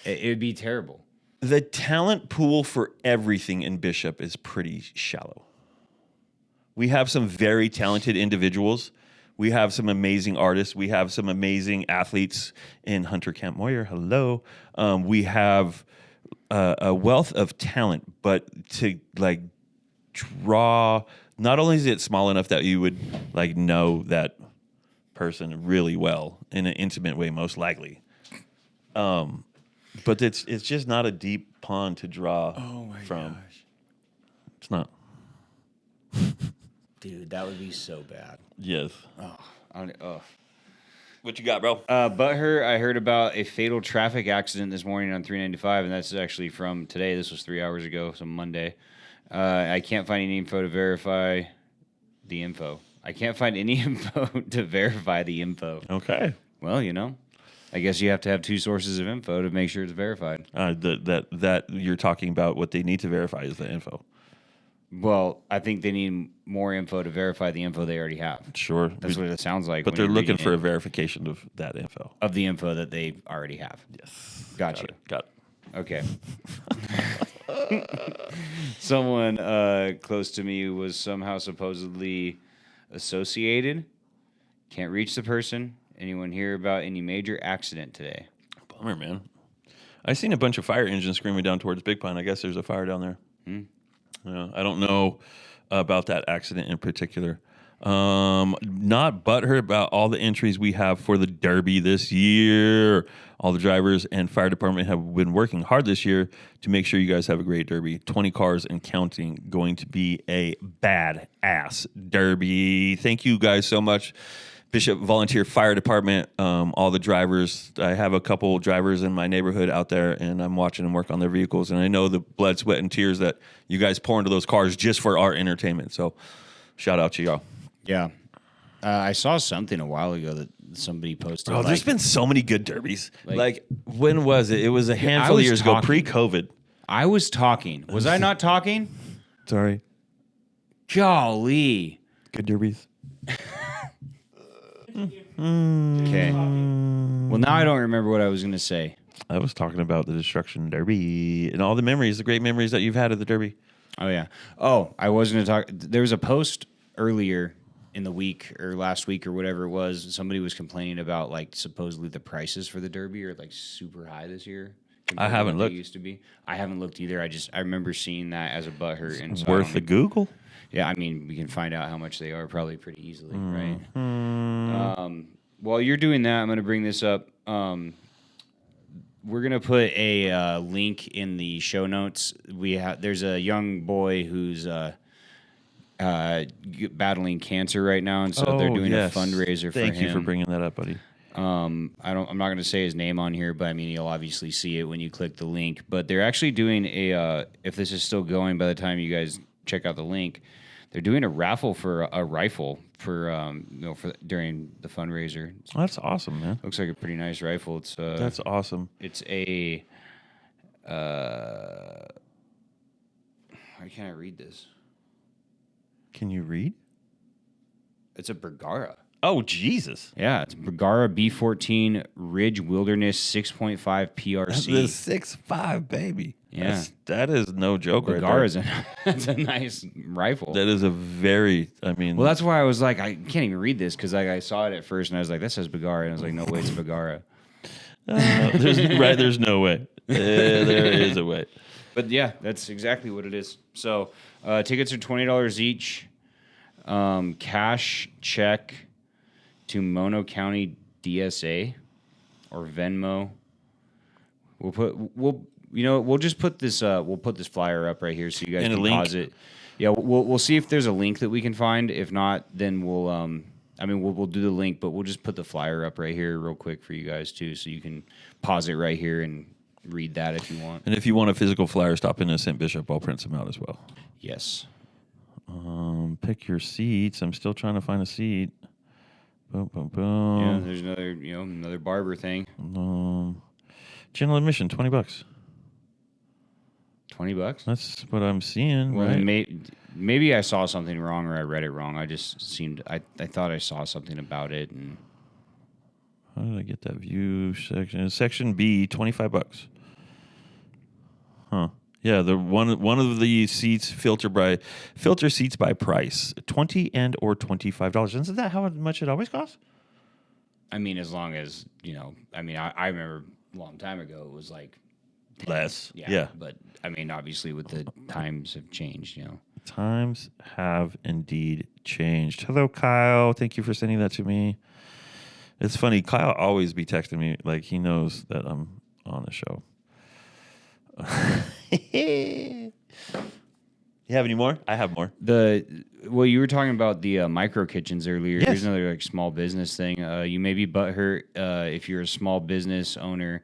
It would be terrible. The talent pool for everything in Bishop is pretty shallow. We have some very talented individuals. We have some amazing artists. We have some amazing athletes in Hunter Camp Moyer. Hello. We have a wealth of talent, but to like draw, not only is it small enough that you would like know that person really well in an intimate way, most likely. But it's just not a deep pond to draw from. Gosh. It's not. Dude, that would be so bad. Yes. Oh. What you got, bro? Butthurt, I heard about a fatal traffic accident this morning on 395, and that's actually from today. This was 3 hours ago, so Monday. I can't find any info to verify the info. I can't find any info to verify the info. Okay. Well, I guess you have to have two sources of info to make sure it's verified. That you're talking about what they need to verify is the info. Well, I think they need more info to verify the info they already have. Sure. That's what it sounds like. But when they're you're looking reading for a it, verification of that info. of the info that they already have. Yes. Gotcha. Got it. Okay. Someone close to me was somehow supposedly associated. Can't reach the person. Anyone hear about any major accident today? Bummer, man. I seen a bunch of fire engines screaming down towards Big Pine. I guess there's a fire down there. Yeah, I don't know about that accident in particular. Not butthurt about all the entries we have for the Derby this year. All the drivers and fire department have been working hard this year to make sure you guys have a great Derby. 20 cars and counting. Going to be a badass Derby. Thank you guys so much. Bishop Volunteer Fire Department, all the drivers. I have a couple drivers in my neighborhood out there, and I'm watching them work on their vehicles. And I know the blood, sweat, and tears that you guys pour into those cars just for our entertainment. So shout out to y'all. Yeah. I saw something a while ago that somebody posted. Oh, there's been so many good derbies. Like when was it? It was a handful of years ago, pre-COVID. I was talking. Was I not talking? Sorry. Golly. Good derbies. Okay. Well, now I don't remember what I was going to say. I was talking about the Destruction Derby and all the memories, the great memories that you've had of the Derby. Oh, yeah. Oh, I was going to talk. There was a post earlier in the week or last week or whatever it was. Somebody was complaining about like supposedly the prices for the Derby are like super high this year. I haven't to what looked. they used to be. I haven't looked either. I remember seeing that as a butthurt. And so Worth the Google. Yeah, I mean, we can find out how much they are probably pretty easily, right? While you're doing that, I'm going to bring this up. We're going to put a link in the show notes. There's a young boy who's battling cancer right now, and so they're doing a fundraiser for him. Thank you for bringing that up, buddy. I'm not going to say his name on here, but I mean, you'll obviously see it when you click the link. But they're actually doing if this is still going by the time you guys check out the link, they're doing a raffle for a rifle for during the fundraiser. That's awesome, man. Looks like a pretty nice rifle. It's That's awesome. It's a why can't I read this? Can you read? It's a Bergara. Oh, Jesus. Yeah, it's Bergara B14 Ridge Wilderness 6.5 PRC. The 6.5, baby. Yeah. That is no joke. Bergara's that's a nice rifle. That is a very, well, that's why I was like, I can't even read this because I saw it at first and I was like, that says Bergara. And I was like, no way, it's Bergara. There's no way. There is a way. But yeah, that's exactly what it is. So tickets are $20 each. Cash check to Mono County DSA or Venmo. We'll just put this we'll put this flyer up right here so you guys can pause it. Yeah, we'll see if there's a link that we can find. If not, then we'll do the link, but we'll just put the flyer up right here real quick for you guys too, so you can pause it right here and read that if you want. And if you want a physical flyer, stop in to St. Bishop. I'll print some out as well. Yes. Pick your seats. I'm still trying to find a seat. Boom, boom, boom. Yeah, there's another barber thing. General admission, $20. $20? That's what I'm seeing. Well, right? maybe I saw something wrong or I read it wrong. I thought I saw something about it. And how did I get that view section? Section B, $25. Huh. Yeah, the one of the seats filter seats by price, $20 and or $25. Isn't that how much it always costs? I mean, as long as I remember a long time ago it was like 10. Less. Yeah, Yeah. but I mean, obviously, with the times have changed, Times have indeed changed. Hello, Kyle. Thank you for sending that to me. It's funny. Kyle always be texting me like he knows that I'm on the show. You have any more? I have more. You were talking about the micro kitchens earlier. Yes. Here's another like small business thing. You may be butthurt if you're a small business owner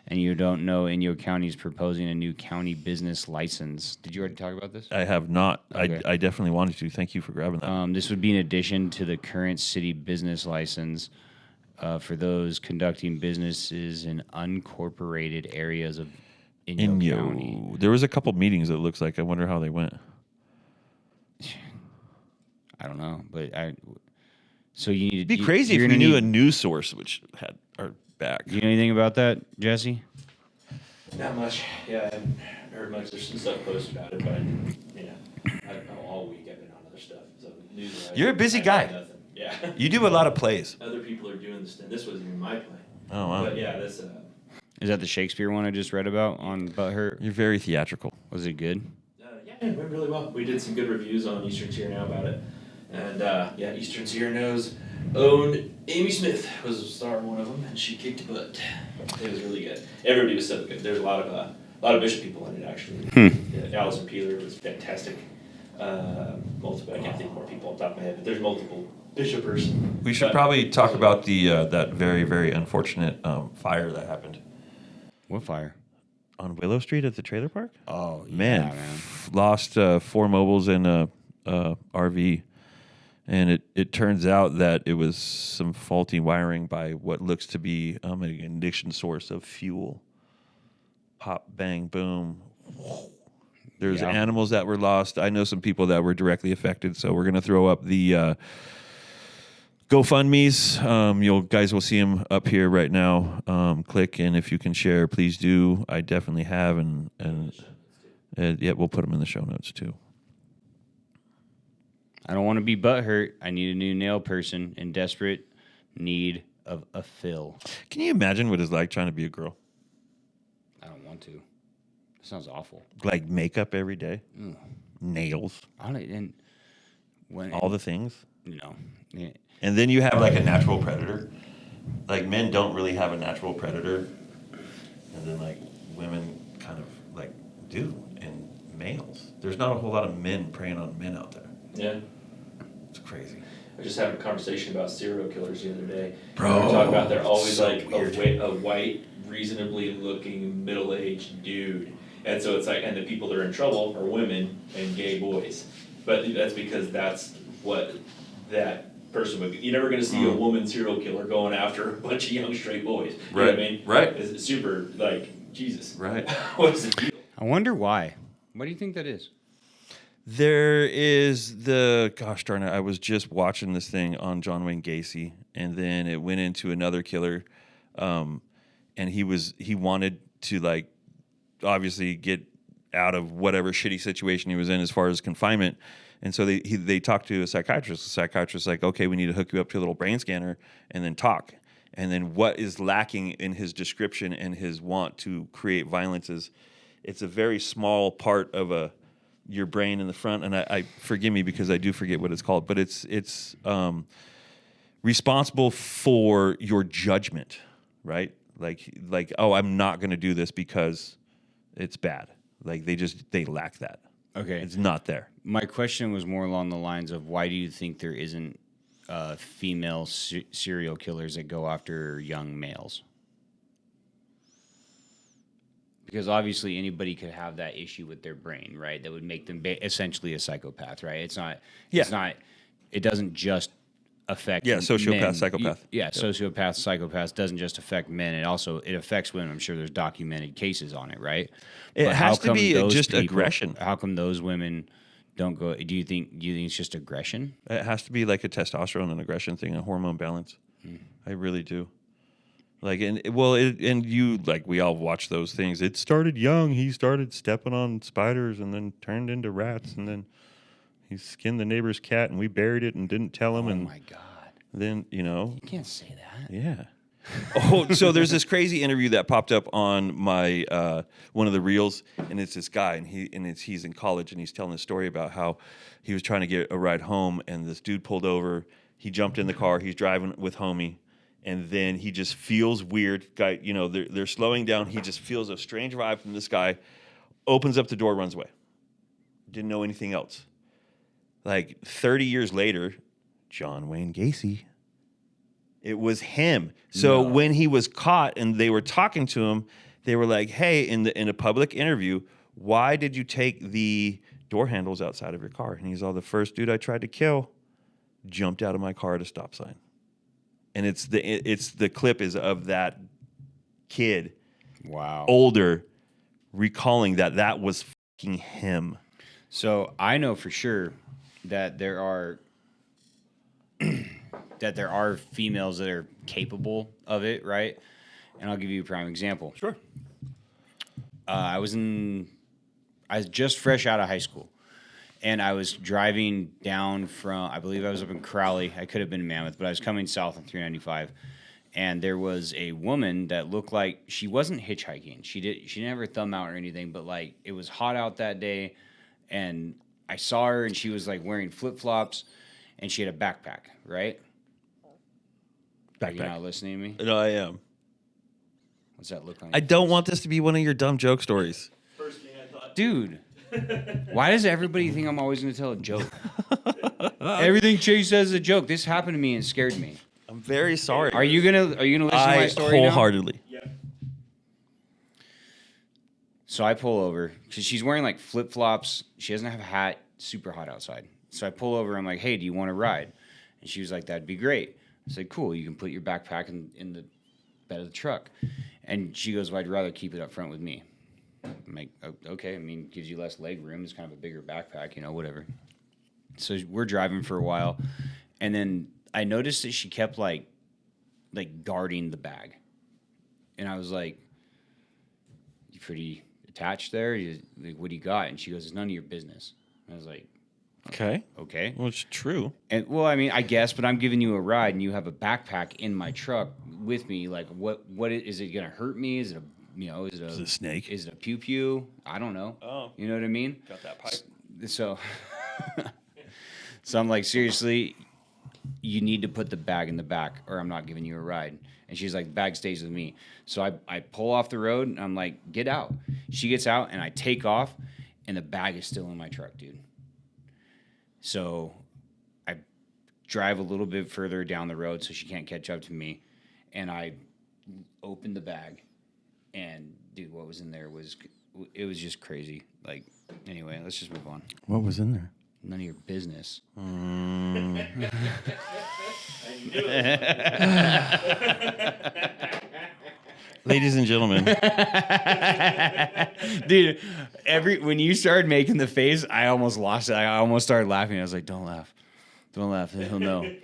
and you don't know Inyo County is proposing a new county business license. Did you already talk about this? I have not. Okay. I definitely wanted to. Thank you for grabbing that. This would be in addition to the current city business license for those conducting businesses in unincorporated areas of Inyo County. There was a couple meetings. It looks like. I wonder how they went. I don't know, but So you need It'd be crazy if we knew a news source which had our back. Do you know anything about that, Jesse? Not much. Yeah, I haven't heard much. There's some stuff posted about it, but I don't know. All week I've been on other stuff. So news. You're a busy guy. Nothing. Yeah. You do a lot of plays. Other people are doing this, and this wasn't even my play. Oh wow. But yeah, that's Is that the Shakespeare one I just read about on Butthurt? You're very theatrical. Was it good? yeah, it went really well. We did some good reviews on Eastern's Here Now about it, and yeah, Eastern's Here Now's own Amy Smith was a star in one of them, and she kicked butt. It was really good. Everybody was so good. There's a lot of Bishop people in it actually. Yeah, Allison Peeler was fantastic. Multiple. I can't think of more people off the top of my head, but there's multiple Bishopers. We should probably talk about the that very, very unfortunate fire that happened What fire? on Willow Street at the trailer park. Oh, yeah, Man, lost 4 mobiles in a RV, and it turns out that it was some faulty wiring by what looks to be an ignition source of fuel. Pop, bang, boom. There's animals that were lost. I know some people that were directly affected, so we're going to throw up the GoFundMe's. You guys will see them up here right now. Click, and if you can share, please do. I definitely have, and yeah, we'll put them in the show notes too. I don't want to be butthurt. I need a new nail person in desperate need of a fill. Can you imagine what it's like trying to be a girl? I don't want to. It sounds awful. Like makeup every day, nails, all the things. Yeah. And then you have like a natural predator. Like men don't really have a natural predator, and then like women kind of like do, and males. There's not a whole lot of men preying on men out there. Yeah. It's crazy. I just had a conversation about serial killers the other day. Bro, we were talking about they're always so like a white, reasonably looking, middle-aged dude. And so it's like, and the people that are in trouble are women and gay boys. But that's because that's what that person would be. You're never going to see a woman serial killer going after a bunch of young straight boys. You know what I mean? Right. It's super, like, Jesus. Right. What's the deal? I wonder why. What do you think that is? There is gosh darn it, I was just watching this thing on John Wayne Gacy, and then it went into another killer, and he wanted to, like, obviously get out of whatever shitty situation he was in as far as confinement. And so they talked to a psychiatrist. The psychiatrist like, okay, we need to hook you up to a little brain scanner and then talk. And then what is lacking in his description and his want to create violence is it's a very small part of your brain in the front. And I forgive me because I do forget what it's called, but it's responsible for your judgment, right? Like, oh, I'm not going to do this because it's bad. Like they lack that. Okay. It's not there. My question was more along the lines of why do you think there isn't female serial killers that go after young males? Because obviously anybody could have that issue with their brain, right? That would make them essentially a psychopath, right? It's not. It doesn't just affect. Yeah, sociopath, men. psychopath. Sociopath, psychopath doesn't just affect men. It affects women. I'm sure there's documented cases on it, right? It But has how to come be those just people- aggression. How come those women don't go? Do you think it's just aggression? It has to be like a testosterone and aggression thing, a hormone balance. I really do. Like, and you, like, we all watch those things. It started young. He started stepping on spiders and then turned into rats. And then he skinned the neighbor's cat and we buried it and didn't tell him. Oh And my God. then, You can't say that. yeah. Oh, so there's this crazy interview that popped up on my one of the reels, and it's this guy, and he's in college, and he's telling a story about how he was trying to get a ride home, and this dude pulled over. He jumped in the car. He's driving with homie, and then he just feels weird. Guy, they're slowing down. He just feels a strange vibe from this guy. Opens up the door, runs away. Didn't know anything else. Like 30 years later, John Wayne Gacy. It was him. So when he was caught and they were talking to him, they were like, "Hey, in a public interview, why did you take the door handles outside of your car?" And he's all, "The first dude I tried to kill jumped out of my car at a stop sign." And it's the clip is of that kid, Wow. older, recalling that was fucking him. So I know for sure that there are females that are capable of it, right? And I'll give you a prime example. Sure. I was just fresh out of high school, and I was driving down from, I believe I was up in Crowley. I could have been in Mammoth, but I was coming south on 395, and there was a woman that looked like she wasn't hitchhiking. She didn't have her thumb out or anything, but like it was hot out that day, and I saw her, and she was like wearing flip-flops, and she had a backpack, right? Are you not listening to me? No, I am. What's that look like? I don't want this to be one of your dumb joke stories. First thing I thought. Dude, why does everybody think I'm always going to tell a joke? Everything Chase says is a joke. This happened to me and scared me. I'm very sorry. Are you gonna listen to my story now? Wholeheartedly. Yep. So I pull over because she's wearing like flip flops. She doesn't have a hat. Super hot outside. So I pull over. I'm like, "Hey, do you want to ride?" And she was like, "That'd be great." I said, "Cool. You can put your backpack in the bed of the truck." And she goes, "Well, I'd rather keep it up front with me." I'm like, "Okay. I mean, gives you less leg room. It's kind of a bigger backpack, whatever." So we're driving for a while, and then I noticed that she kept like guarding the bag, and I was like, "You pretty attached there? Like, what do you got?" And she goes, "It's none of your business." And I was like, Okay. "Okay." Well, it's true. And well, I mean, I guess, but I'm giving you a ride, and you have a backpack in my truck with me. Like, what is it gonna hurt me? Is it is it a snake? Is it a pew pew? I don't know. Oh. You know what I mean? Got that pipe. So, so I'm like, seriously, you need to put the bag in the back, or I'm not giving you a ride. And she's like, "Bag stays with me." So I pull off the road, and I'm like, "Get out." She gets out, and I take off, and the bag is still in my truck, dude. So I drive a little bit further down the road so she can't catch up to me, and I open the bag, and dude, what was in there was just crazy. Like, anyway, let's just move on. What was in there? None of your business. Ladies and gentlemen, Dude, when you started making the face, I almost lost it. I almost started laughing. I was like, "Don't laugh. Don't laugh. He'll know."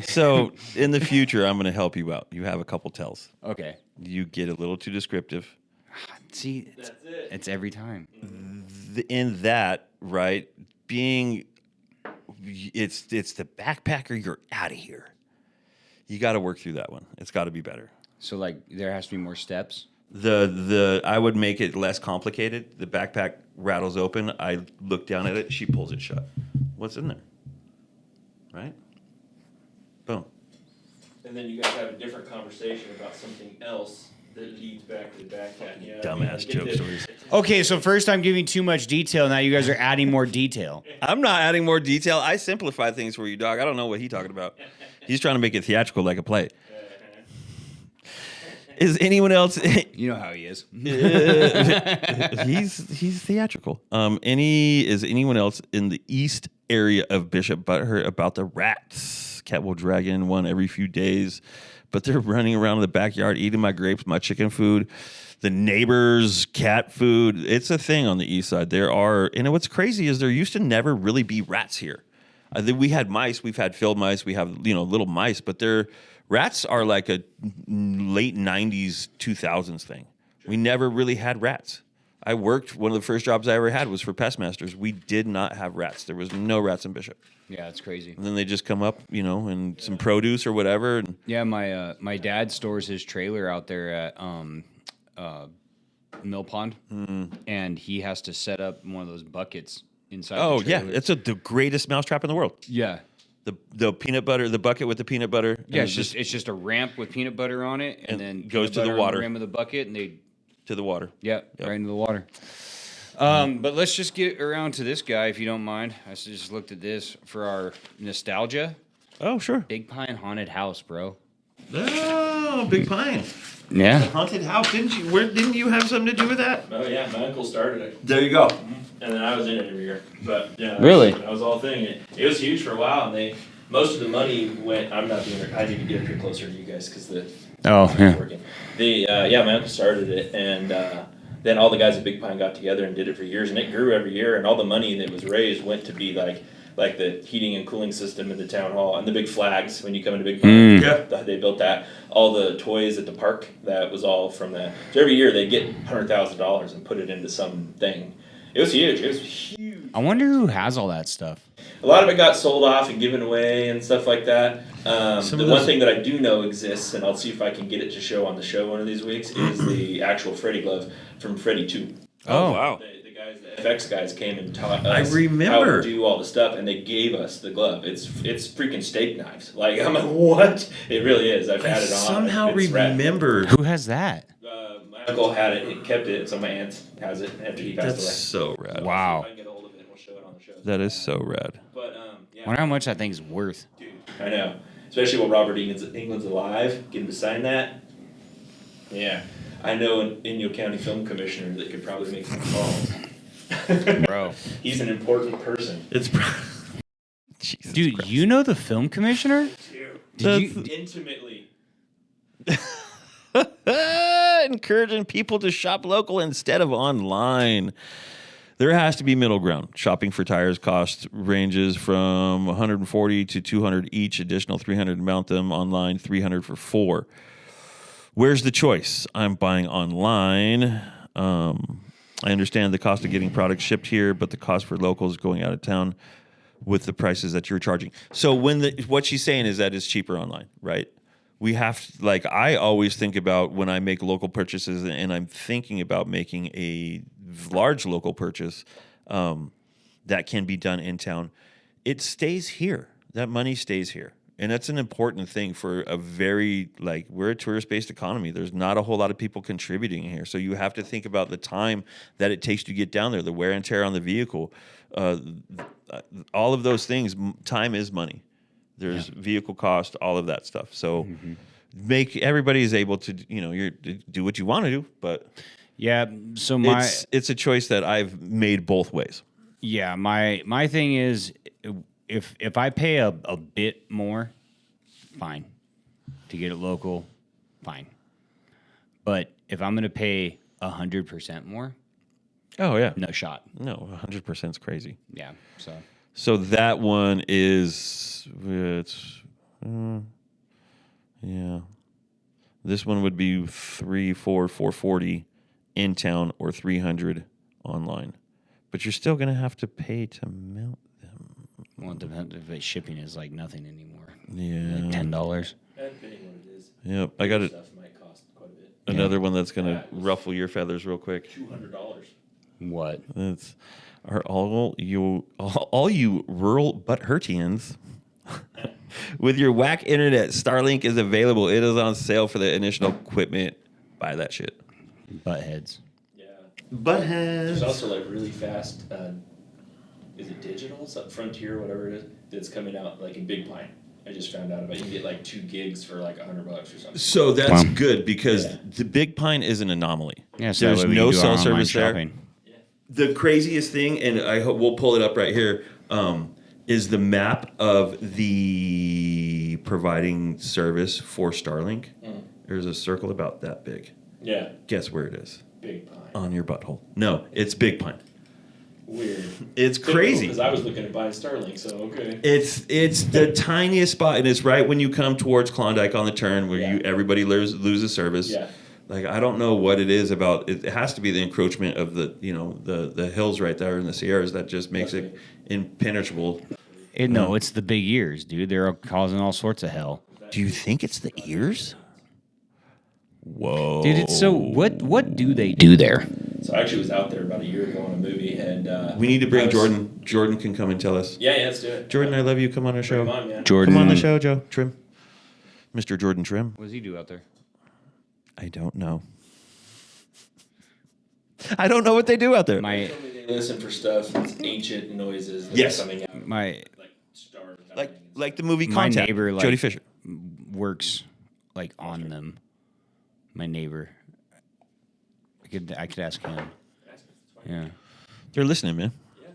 so in the future, I'm going to help you out. You have a couple tells. Okay. You get a little too descriptive. See, That's it. it's every time. In that, right, it's the backpacker, you're out of here. You got to work through that one. It's got to be better. So, like, there has to be more steps. I would make it less complicated. The backpack rattles open. I look down at it. She pulls it shut. What's in there? Right? Boom. And then you guys have a different conversation about something else that leads back to the backpack. Yeah, Dumbass joke stories. Okay, so first I'm giving too much detail. Now you guys are adding more detail. I'm not adding more detail. I simplify things for you, dog. I don't know what he's talking about. He's trying to make it theatrical like a play. Is anyone else? You know how he is. He's theatrical. Is anyone else in the east area of Bishop butthurt about the rats? Cat will drag in one every few days, but they're running around in the backyard eating my grapes, my chicken food, the neighbors' cat food. It's a thing on the east side. There are, and what's crazy is there used to never really be rats here. We had mice. We've had field mice. We have little mice, but rats are like a late 90s, 2000s thing. We never really had rats. One of the first jobs I ever had was for Pest Masters. We did not have rats. There was no rats in Bishop. Yeah, it's crazy. And then they just come up, and some produce or whatever. And Yeah, my dad stores his trailer out there at Mill Pond, and he has to set up one of those buckets inside. oh the yeah, trailer. it's the greatest mousetrap in the world. Yeah. The peanut butter, the bucket with the peanut butter. Yeah, and it's just a ramp with peanut butter on it, and then goes peanut to the butter on water. rim of the bucket, and they to the water. right into the water. But let's just get around to this guy, if you don't mind. I just looked at this for our nostalgia. Oh sure. Big Pine Haunted House, bro. Oh, Big Pine. Yeah. Haunted house, didn't you? Didn't you have something to do with that? Oh yeah, my uncle started it. There you go. And then I was in it every year. But yeah, Really? that was the whole thing. It was huge for a while, and most of the money went. I'm not doing it. I need to get up here closer to you guys because the working. My uncle started it, and then all the guys at Big Pine got together and did it for years, and it grew every year. And all the money that was raised went to be like the heating and cooling system in the town hall and the big flags when you come into Big Pine. They built that. All the toys at the park, that was all from that. So every year they get $100,000 and put it into something. It was huge. It was huge. I wonder who has all that stuff. A lot of it got sold off and given away and stuff like that. One thing that I do know exists, and I'll see if I can get it to show on the show one of these weeks, is the actual Freddy glove from Freddy 2. Oh wow. The guys, the FX guys came and taught I us remember. how to do all the stuff, and they gave us the glove. It's freaking steak knives. Like, I'm like, what? It really is. I've had it on. Somehow It's rad. remember. Who has that? My uncle had it. He kept it. So my aunt has it after he passed That's away. so rad. Wow. If I can get a hold of it, we'll show it on the show. That is so rad. But yeah. Wonder how much that thing's worth. Dude, I know. Especially when Robert England's alive, get him to sign that. Yeah. I know an Inyo County film commissioner that could probably make some calls. Bro. He's an important person. It's Jesus Dude, Christ. you know the film commissioner? Did you? Intimately. Encouraging people to shop local instead of online. There has to be middle ground. Shopping for tires cost ranges from 140 to 200 each, additional 300 to mount them online, 300 for 4. Where's the choice? I'm buying online. I understand the cost of getting products shipped here, but the cost for locals going out of town with the prices that you're charging. So what she's saying is that it's cheaper online, right? We have to, I always think about when I make local purchases, and I'm thinking about making a large local purchase that can be done in town. It stays here. That money stays here. And that's an important thing for a very, we're a tourist-based economy. There's not a whole lot of people contributing here. So you have to think about the time that it takes to get down there, the wear and tear on the vehicle. All of those things, time is money. There's vehicle cost, all of that stuff. So everybody is able to, do what you want to do, but Yeah. So it's a choice that I've made both ways. Yeah, my thing is, if I pay a bit more, fine, to get it local, fine. But if I'm gonna pay 100% more, Oh yeah, no shot. no, 100% is crazy. Yeah. So that one is yeah. This one would be 440 in town or 300 online, but you're still gonna have to pay to mount them. Well, it depends if shipping is like nothing anymore. Yeah, Like $10. Depending what it is. Yep. I got Stuff might cost quite a bit. another one that's gonna ruffle your feathers real quick. $200. What? That's all you rural but Hertians. With your whack internet, Starlink is available. It is on sale for the initial equipment. Buy that shit. Buttheads. Yeah. Buttheads. There's also really fast, is it digital? Frontier, whatever it is, that's coming out in Big Pine. I just found out about it. You can get 2 gigs for $100 or something. So that's Wow. good because the Big Pine is an anomaly. Yeah, so there's that way we no can do our cell online service there. shopping. The craziest thing, and I hope we'll pull it up right here, is the map of the providing service for Starlink. There's a circle about that big. Yeah. Guess where it is? Big Pine. On your butthole. No, it's Big Pine. Weird. It's crazy. Because I was looking at buying Starlink, so okay. It's the tiniest spot, and it's right when you come towards Klondike on the turn where everybody loses service. Yeah. Like, I don't know what it is about it. It has to be the encroachment of the hills right there in the Sierras that just makes it impenetrable. No, it's the big ears, dude. They're causing all sorts of hell. Do you think it's the ears? Whoa. Dude, it's so... What do they do there? So I actually was out there about a year ago on a movie, and We need to bring Jordan. Jordan can come and tell us. Yeah, let's do it. Jordan, I love you. Come on our show. Come on, man. Jordan. Come on the show, Joe. Trim. Mr. Jordan Trim. What does he do out there? I don't know. I don't know what they do out there. They told me they listen for stuff. It's ancient noises that Yes. are coming out. My Like stars. Like the movie My Contact. neighbor, like, Jodie Fisher. works like on them. My neighbor. I could ask him. Yeah. They're listening, man. Yeah,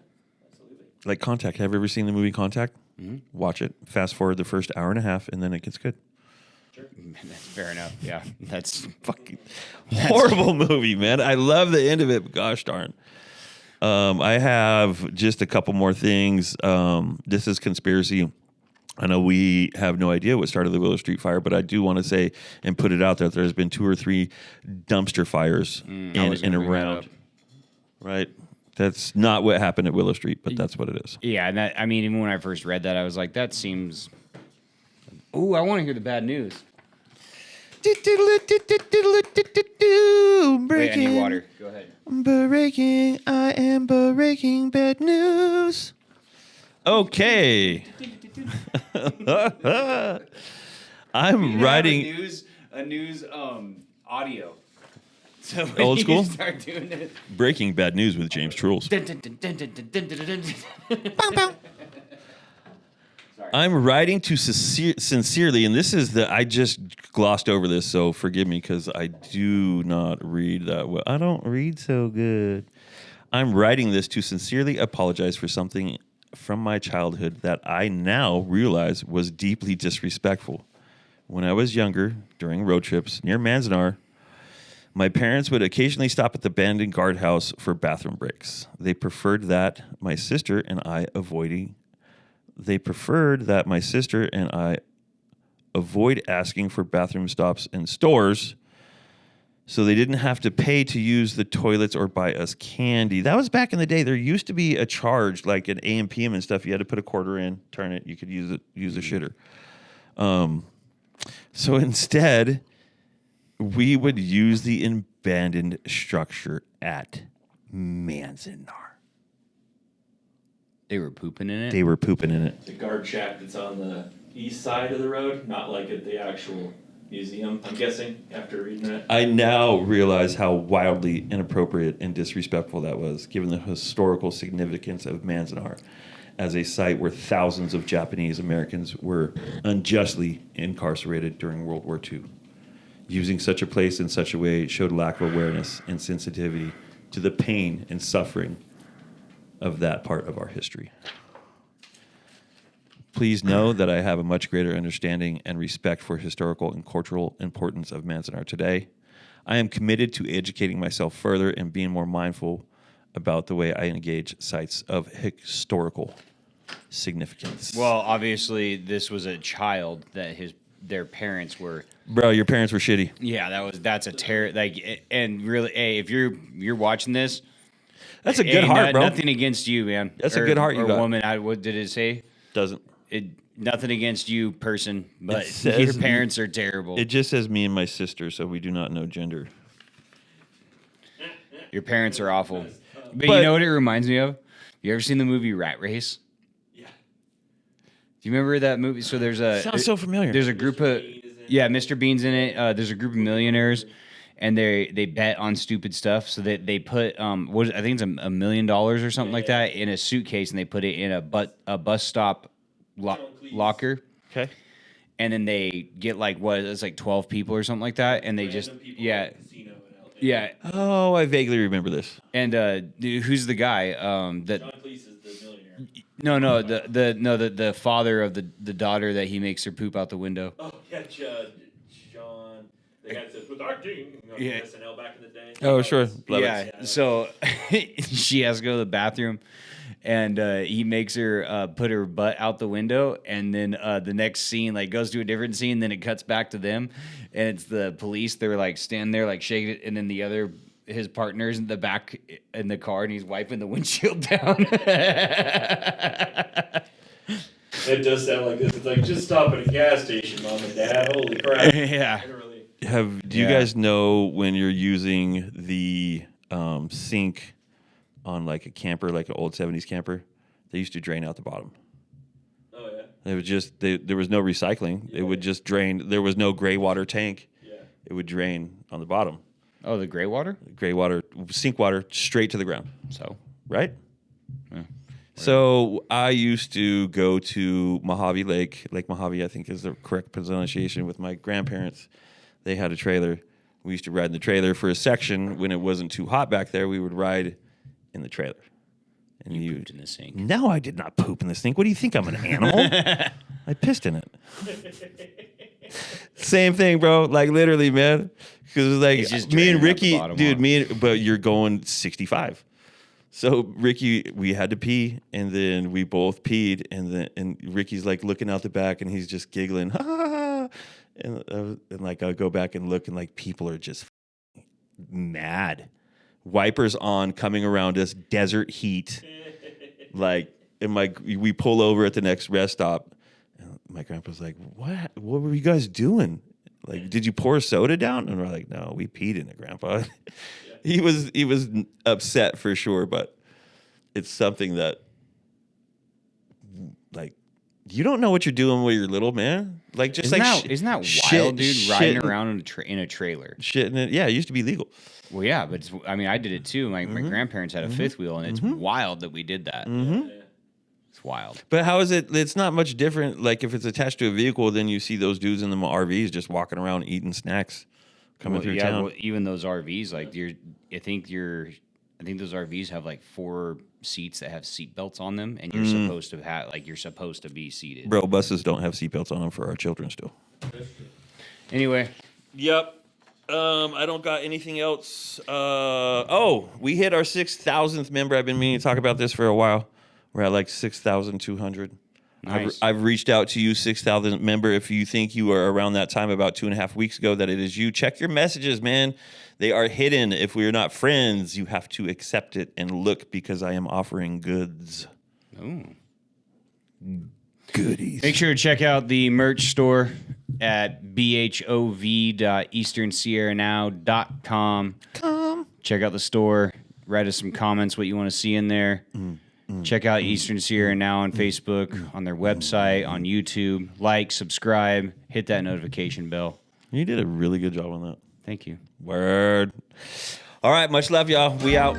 absolutely. Like Contact. Have you ever seen the movie Contact? Mm-hmm. Watch it. Fast forward the first hour and a half, and then it gets good. Sure. That's fair enough. Yeah. That's Fucking horrible movie, man. I love the end of it, but gosh darn. I have just a couple more things. This is conspiracy. I know we have no idea what started the Willow Street fire, but I do want to say and put it out there that there's been 2 or 3 dumpster fires in and around. Right? That's not what happened at Willow Street, but that's what it is. Yeah, and that, I mean, even when I first read that, I was like, that seems... Ooh, I want to hear the bad news. Wait, I need water. Go ahead. I am breaking bad news. Okay. I'm writing a news audio. So Old you school? start doing it. Breaking Bad News with James Truhls. I'm writing to sincerely, and this is I just glossed over this, so forgive me because I do not read that well. I don't read so good. I'm writing this to sincerely apologize for something from my childhood that I now realize was deeply disrespectful. When I was younger, during road trips near Manzanar, my parents would occasionally stop at the abandoned guardhouse for bathroom breaks. They preferred that my sister and I avoid asking for bathroom stops in stores so they didn't have to pay to use the toilets or buy us candy. That was back in the day. There used to be a charge, like an AM, PM and stuff. You had to put a quarter in, turn it, you could use the shitter. So instead, we would use the abandoned structure at Manzanar. They were pooping in it? They were pooping in it. The guard shack that's on the east side of the road, not like at the actual museum, I'm guessing, after reading that. I now realize how wildly inappropriate and disrespectful that was, given the historical significance of Manzanar as a site where thousands of Japanese Americans were unjustly incarcerated during World War II. Using such a place in such a way showed lack of awareness and sensitivity to the pain and suffering of that part of our history. Please know that I have a much greater understanding and respect for historical and cultural importance of Manzanar today. I am committed to educating myself further and being more mindful about the way I engage sites of historical significance. Well, obviously, this was a child that their parents were. Bro, your parents were shitty. Yeah, that's a terror. Like, and really, hey, if you're watching this, that's a good heart, bro. Nothing against you, man. That's a good heart you got. Woman, what did it say? Doesn't. Nothing against you, person, but your parents are terrible. It just says me and my sister, so we do not know gender. Your parents are awful. But you know what it reminds me of? You ever seen the movie Rat Race? Yeah. Do you remember that movie? So Sounds so familiar. There's a group of Mr. Bean's in it. There's a group of millionaires, and they bet on stupid stuff. So they put I think it's $1 million or something like that in a suitcase, and they put it in a bus stop locker. Okay. And then they get it's like 12 people or something like that, and they Oh, I vaguely remember this. And who's the guy that? John Cleese is the millionaire. No, the father of the daughter that he makes her poop out the window. Oh yeah, John. The guy that says, "Put acting on Yeah. SNL back in the day. Oh, sure. Love yeah. it. So she has to go to the bathroom, and he makes her put her butt out the window, and then the next scene like goes to a different scene. Then it cuts back to them, and it's the police. They're like standing there like shaking it, and then his partner's in the back in the car, and he's wiping the windshield down. It does sound like this. It's like, just stop at a gas station, Mom and Dad. Holy crap. Yeah. Literally. Do you guys know when you're using the sink on like a camper, like an old 70s camper, they used to drain out the bottom? Oh, yeah. It was just, there was no recycling. It would just drain. There was no gray water tank. Yeah. It would drain on the bottom. Oh, the gray water? Gray water, sink water, straight to the ground. So, Right? yeah. So I used to go to Mojave Lake. Lake Mojave, I think, is the correct pronunciation, with my grandparents. They had a trailer. We used to ride in the trailer for a section. When it wasn't too hot back there, we would ride in the trailer. And You pooped in the sink. No, I did not poop in the sink. What do you think? I'm an animal? I pissed in it. Same thing, bro. Like, literally, man. Because like It's just me and draining out the Ricky, bottom dude, but you're going 65. So Ricky, we had to pee, and then we both peed, and Ricky's like looking out the back, and he's just giggling, ha ha ha. And like I'll go back and look, and like people are just mad. Wipers on, coming around us, desert heat. Like, and we pull over at the next rest stop. And my grandpa's like, "What? What were you guys doing? Like, did you pour soda down?" And we're like, "No, we peed in it, Grandpa." He was upset for sure, but it's something that, like, you don't know what you're doing when you're little, man. Like, just Isn't that wild, dude? Riding around in a trailer. shit in it. Yeah, it used to be legal. Well, yeah, but I did it too. My grandparents had a fifth wheel, and it's wild that we did that. It's wild. But how is it? It's not much different. Like, if it's attached to a vehicle, then you see those dudes in the RVs just walking around eating snacks, coming through town. Well, even those RVs, like I think those RVs have like 4 seats that have seat belts on them, and you're supposed to be seated. Bro, buses don't have seatbelts on them for our children still. Anyway, Yep. I don't got anything else. We hit our 6,000th member. I've been meaning to talk about this for a while. We're at like 6,200. Nice. I've reached out to you, 6,000th member. If you think you were around that time about 2.5 weeks ago that it is you, check your messages, man. They are hidden. If we are not friends, you have to accept it and look, because I am offering goods. ooh. Goodies. Make sure to check out the merch store at BHOV.easternsierranow.com. Check out the store. Write us some comments what you want to see in there. Check out Eastern Sierra Now on Facebook, on their website, on YouTube. Like, subscribe, hit that notification bell. You did a really good job on that. Thank you. Word. All right, much love, y'all. We out.